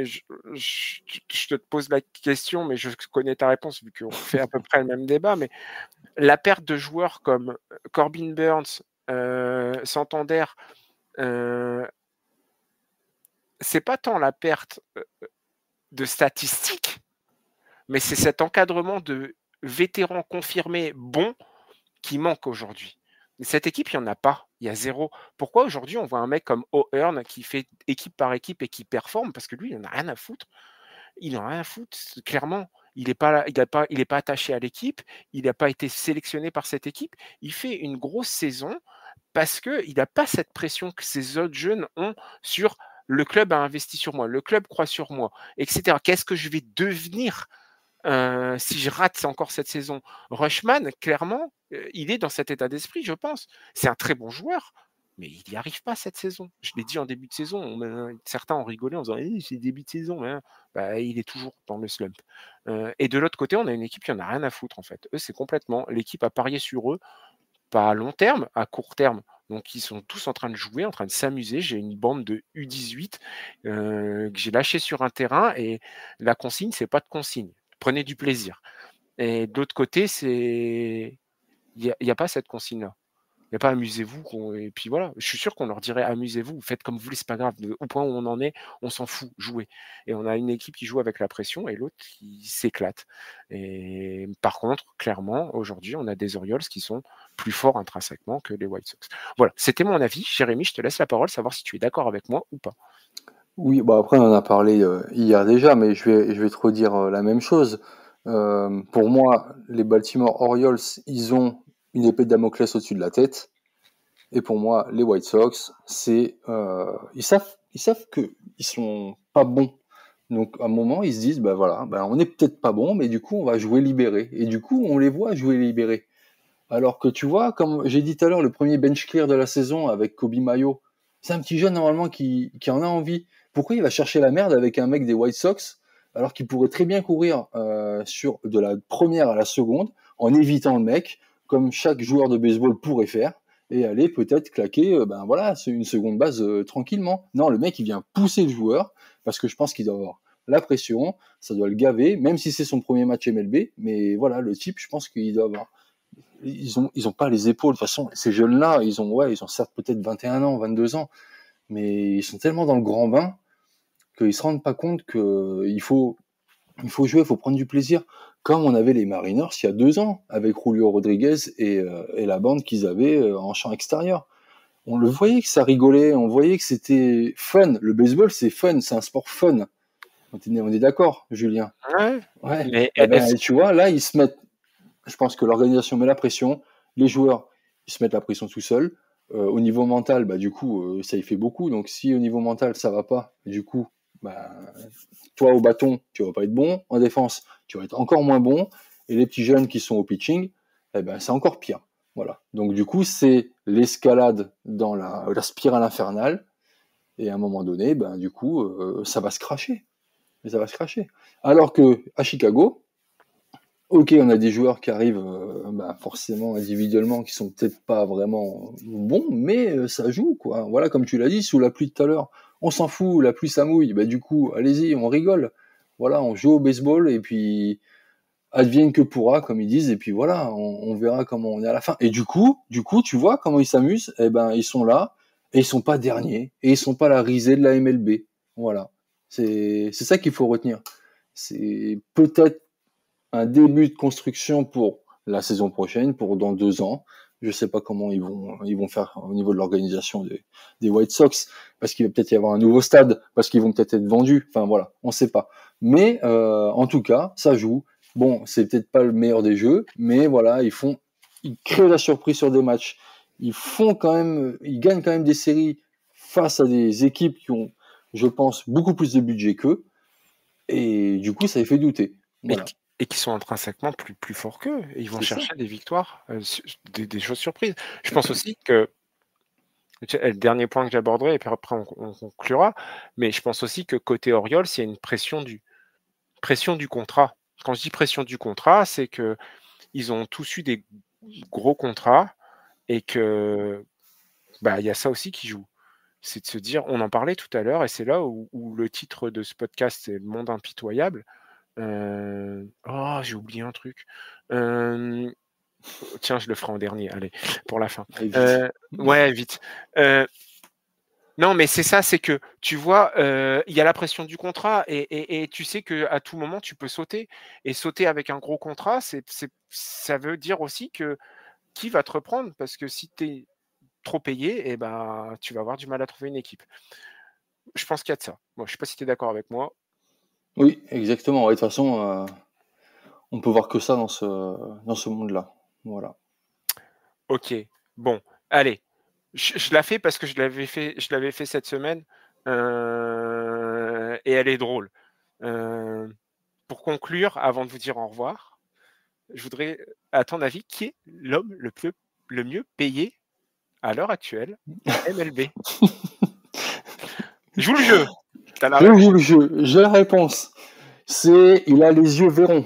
S1: je te pose la question, mais je connais ta réponse vu qu'on fait à peu près le même débat. Mais la perte de joueurs comme Corbin Burns, Santander, c'est pas tant la perte de statistiques, mais c'est cet encadrement de vétérans confirmés bons qui manque aujourd'hui. Cette équipe, il n'y en a pas. Il y a zéro. Pourquoi aujourd'hui on voit un mec comme O'Hearn qui fait équipe par équipe et qui performe? Parce que lui, il n'en a rien à foutre. Il n'en a rien à foutre, clairement. Il n'est pas, il est pas attaché à l'équipe. Il n'a pas été sélectionné par cette équipe. Il fait une grosse saison parce qu'il n'a pas cette pression que ces autres jeunes ont sur le club a investi sur moi, le club croit sur moi, etc. Qu'est-ce que je vais devenir si je rate encore cette saison? Rushman, clairement, il est dans cet état d'esprit, je pense. C'est un très bon joueur, mais il n'y arrive pas cette saison. Je l'ai dit en début de saison. Certains ont rigolé en disant c'est début de saison. Hein. Bah, il est toujours dans le slump. Et de l'autre côté, on a une équipe qui en a rien à foutre, en fait. Eux, c'est complètement. L'équipe a parié sur eux, pas à long terme, à court terme. Donc, ils sont tous en train de jouer, en train de s'amuser. J'ai une bande de U18 que j'ai lâché sur un terrain et la consigne, c'est pas de consigne. Prenez du plaisir. Et de l'autre côté, il y a pas cette consigne-là. Il n'y a pas amusez-vous. Et puis voilà, je suis sûr qu'on leur dirait amusez-vous, faites comme vous voulez, c'est pas grave. Au point où on en est, on s'en fout, jouez. Et on a une équipe qui joue avec la pression et l'autre qui s'éclate. Et par contre, clairement, aujourd'hui, on a des Orioles qui sont plus forts intrinsèquement que les White Sox. Voilà, c'était mon avis. Jérémy, je te laisse la parole, savoir si tu es d'accord avec moi ou pas.
S2: Oui, bah après on en a parlé hier déjà, mais je vais te redire la même chose. Pour moi, les Baltimore Orioles, ils ont une épée de Damoclès au-dessus de la tête. Et pour moi, les White Sox, ils savent que ils sont pas bons. Donc à un moment, ils se disent, bah voilà, bah on est peut-être pas bon, mais du coup on va jouer libéré. Et du coup, on les voit jouer libéré. Alors que tu vois, comme j'ai dit tout à l'heure, le premier bench clear de la saison avec Kobe Mayo, c'est un petit jeune normalement qui en a envie. Pourquoi il va chercher la merde avec un mec des White Sox alors qu'il pourrait très bien courir sur de la première à la seconde en évitant le mec, comme chaque joueur de baseball pourrait faire, et aller peut-être claquer, ben voilà, c'est une seconde base tranquillement. Non, le mec il vient pousser le joueur parce que je pense qu'il doit avoir la pression, ça doit le gaver, même si c'est son premier match MLB. Mais voilà, le type, je pense qu'il doit avoir ils ont pas les épaules. De toute façon, ces jeunes-là, ils ont certes peut-être 21 ans, 22 ans, mais ils sont tellement dans le grand bain qu'ils se rendent pas compte que il faut jouer, il faut prendre du plaisir. Comme on avait les Mariners il y a 2 ans, avec Julio Rodriguez et la bande qu'ils avaient en champ extérieur. On le voyait que ça rigolait, on voyait que c'était fun. Le baseball, c'est fun, c'est un sport fun. On est d'accord, Julien?
S1: Ouais.
S2: Ouais.
S1: Mais
S2: Et ben, tu vois, là, ils se mettent Je pense que l'organisation met la pression, les joueurs ils se mettent la pression tout seuls. Au niveau mental, bah, du coup, ça y fait beaucoup. Donc si au niveau mental ça va pas, du coup, bah, toi au bâton, tu vas pas être bon. En défense, tu vas être encore moins bon. Et les petits jeunes qui sont au pitching, eh ben, c'est encore pire. Voilà. Donc du coup, c'est l'escalade dans la spirale infernale. Et à un moment donné, ben, du coup, ça va se cracher. Ça va se cracher. Alors que à Chicago, ok, on a des joueurs qui arrivent bah, forcément individuellement qui sont peut-être pas vraiment bons, mais ça joue quoi. Voilà, comme tu l'as dit, sous la pluie tout à l'heure, on s'en fout, la pluie ça mouille. Bah du coup, allez-y, on rigole. Voilà, on joue au baseball et puis advienne que pourra, comme ils disent, et puis voilà, on verra comment on est à la fin. Et du coup, tu vois comment ils s'amusent. Eh ben, ils sont là et ils sont pas derniers et ils sont pas la risée de la MLB. Voilà, c'est ça qu'il faut retenir. C'est peut-être un début de construction pour la saison prochaine, pour dans 2 ans. Je sais pas comment ils vont faire au niveau de l'organisation des White Sox, parce qu'il va peut-être y avoir un nouveau stade, parce qu'ils vont peut-être être vendus. Enfin voilà, on sait pas. Mais en tout cas, ça joue. Bon, c'est peut-être pas le meilleur des jeux, mais voilà, ils créent la surprise sur des matchs. Ils gagnent quand même des séries face à des équipes qui ont, je pense, beaucoup plus de budget qu'eux. Et du coup, ça les fait douter.
S1: Et,
S2: Voilà.
S1: et qui sont intrinsèquement plus forts qu'eux. Et ils vont
S2: C'est ça.
S1: chercher des victoires, des choses surprises. Je pense aussi que, le dernier point que j'aborderai, et puis après on conclura, mais je pense aussi que côté Orioles, il y a une pression du contrat. Quand je dis pression du contrat, c'est que ils ont tous eu des gros contrats et que bah, il y a ça aussi qui joue. C'est de se dire, on en parlait tout à l'heure, et c'est là où le titre de ce podcast, c'est Le Monde impitoyable. Oh, j'ai oublié un truc. Tiens, je le ferai en dernier, allez, pour la fin.
S2: Allez, vite.
S1: Ouais, vite. Non, mais c'est ça, c'est que tu vois, il y a la pression du contrat et tu sais qu'à tout moment, tu peux sauter. Et sauter avec un gros contrat, ça veut dire aussi que qui va te reprendre? Parce que si tu es trop payé, et ben, tu vas avoir du mal à trouver une équipe. Je pense qu'il y a de ça. Moi, je sais pas si tu es d'accord avec moi.
S2: Oui, exactement. Ouais, de toute façon, on peut voir que ça dans ce monde-là. Voilà.
S1: OK, bon, allez, je la fais parce que je l'avais fait cette semaine, et elle est drôle. Pour conclure, avant de vous dire au revoir, je voudrais, à ton avis, qui est l'homme le mieux payé à l'heure actuelle en MLB? Joue le jeu! Tu as la
S2: Je
S1: réponse.
S2: joue le jeu. J'ai la réponse. Il a les yeux verrons.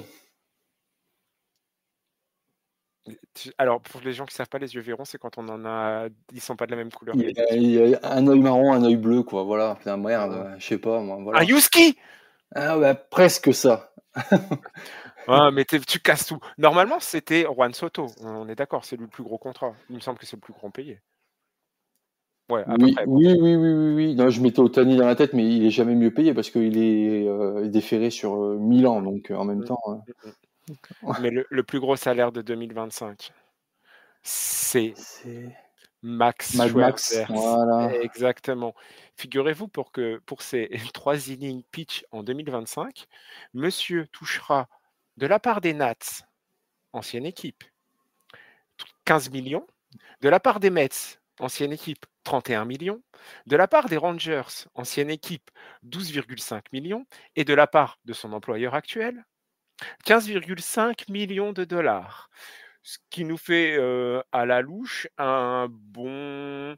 S1: Alors, pour les gens qui savent pas, les yeux verrons, c'est quand on en a, ils sont pas de la même couleur,
S2: Il
S1: les 2 yeux.
S2: il a un œil marron, un œil bleu, quoi. Voilà. Putain,
S1: Ah.
S2: merde, je sais pas, moi.
S1: Un
S2: Voilà.
S1: Husky!
S2: Ah, bah, presque ça.
S1: Ah, mais tu casses tout. Normalement, c'était Juan Soto, on est d'accord, c'est lui le plus gros contrat. Il me semble que c'est le plus grand payé. Ouais, à peu
S2: Oui,
S1: près, bon.
S2: oui, oui, oui, oui, oui. Non, je mettais Otani dans la tête, mais il est jamais mieux payé parce qu'il est déféré sur 1000 ans. Donc, en même
S1: Mmh,
S2: temps.
S1: mmh mh. Mais le plus gros salaire de 2025, c'est
S2: C'est
S1: Max
S2: Mad Max.
S1: Scherzer.
S2: Voilà.
S1: Exactement. Figurez-vous pour ces 3 innings pitch en 2025, monsieur touchera de la part des Nats, ancienne équipe, 15 millions, de la part des Mets, ancienne équipe, 31 millions, de la part des Rangers, ancienne équipe, 12,5 millions, et de la part de son employeur actuel, 15,5 millions de dollars. Ce qui nous fait, à la louche, un bon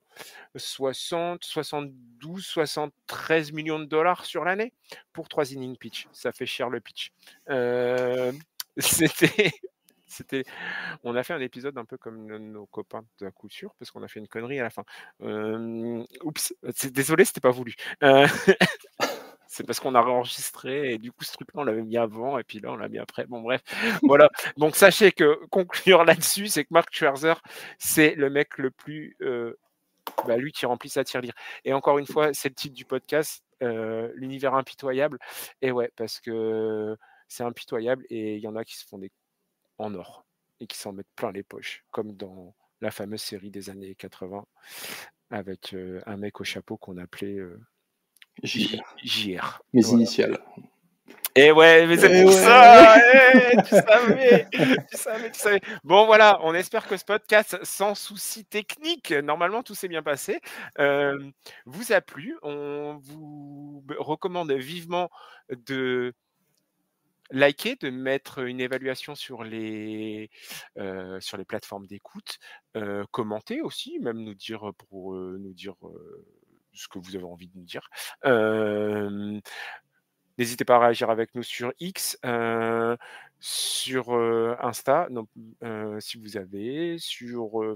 S1: 72-73 millions de dollars sur l'année pour 3 innings pitch. Ça fait cher le pitch. C'était c'était on a fait un épisode un peu comme nos copains de à coup sûr, parce qu'on a fait une connerie à la fin. Oups, désolé, c'était pas voulu. C'est parce qu'on a réenregistré et du coup, ce truc-là, on l'avait mis avant et puis là, on l'a mis après. Bon, bref, voilà. Donc, sachez que conclure là-dessus, c'est que Mark Scherzer, c'est le mec le plus, lui qui remplit sa tirelire. Et encore une fois, c'est le titre du podcast, l'univers impitoyable. Et ouais, parce que c'est impitoyable et il y en a qui se font des en or et qui s'en mettent plein les poches, comme dans la fameuse série des années 80 avec un mec au chapeau qu'on appelait
S2: JR.
S1: JR.
S2: Mes
S1: Voilà.
S2: initiales.
S1: Et ouais, mais c'est
S2: Eh
S1: pour
S2: ouais.
S1: ça. Tu savais. Bon, voilà, on espère que ce podcast, sans souci technique, normalement tout s'est bien passé, vous a plu. On vous recommande vivement de liker, de mettre une évaluation sur les plateformes d'écoute, commenter aussi, même nous dire ce que vous avez envie de nous dire. N'hésitez pas à réagir avec nous sur X, sur Insta, donc, si vous avez, si vous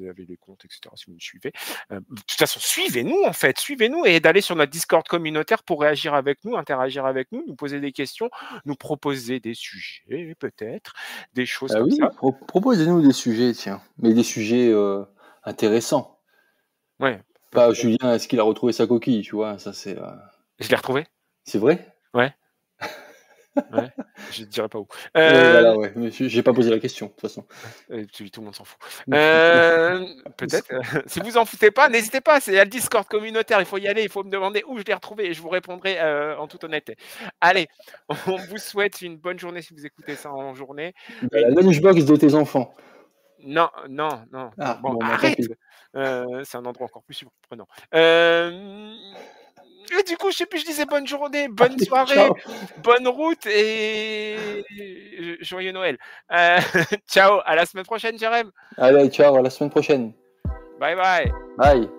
S1: avez les comptes, etc., si vous nous suivez. De toute façon, suivez-nous en fait, suivez-nous et d'aller sur notre Discord communautaire pour réagir avec nous, interagir avec nous, nous poser des questions, nous proposer des sujets peut-être, des choses
S2: Ah
S1: comme
S2: oui,
S1: ça.
S2: proposez-nous des sujets, tiens, mais des sujets intéressants.
S1: Ouais,
S2: Pas Julien, est-ce qu'il a retrouvé sa coquille, tu vois, ça
S1: je l'ai retrouvé.
S2: c'est vrai?
S1: Ouais, ouais, je ne dirai pas où.
S2: Oui, voilà, ouais, mais j'ai pas posé la question, de toute façon.
S1: Tout le monde s'en fout. Peut-être. Si vous en foutez pas, n'hésitez pas. C'est le Discord communautaire. Il faut y aller. Il faut me demander où je l'ai retrouvé et je vous répondrai en toute honnêteté. Allez, on vous souhaite une bonne journée si vous écoutez ça en journée.
S2: Dans la lunchbox de tes enfants.
S1: Non.
S2: Ah,
S1: Bon,
S2: bon, bah tant
S1: arrête.
S2: pis.
S1: C'est un endroit encore plus surprenant. Et du coup, je sais plus. Je disais bonne journée, bonne
S2: Allez,
S1: soirée,
S2: ciao.
S1: bonne route et joyeux Noël. Ciao. À la semaine prochaine, Jérém.
S2: Allez, ciao, à la semaine prochaine.
S1: Bye bye.
S2: Bye.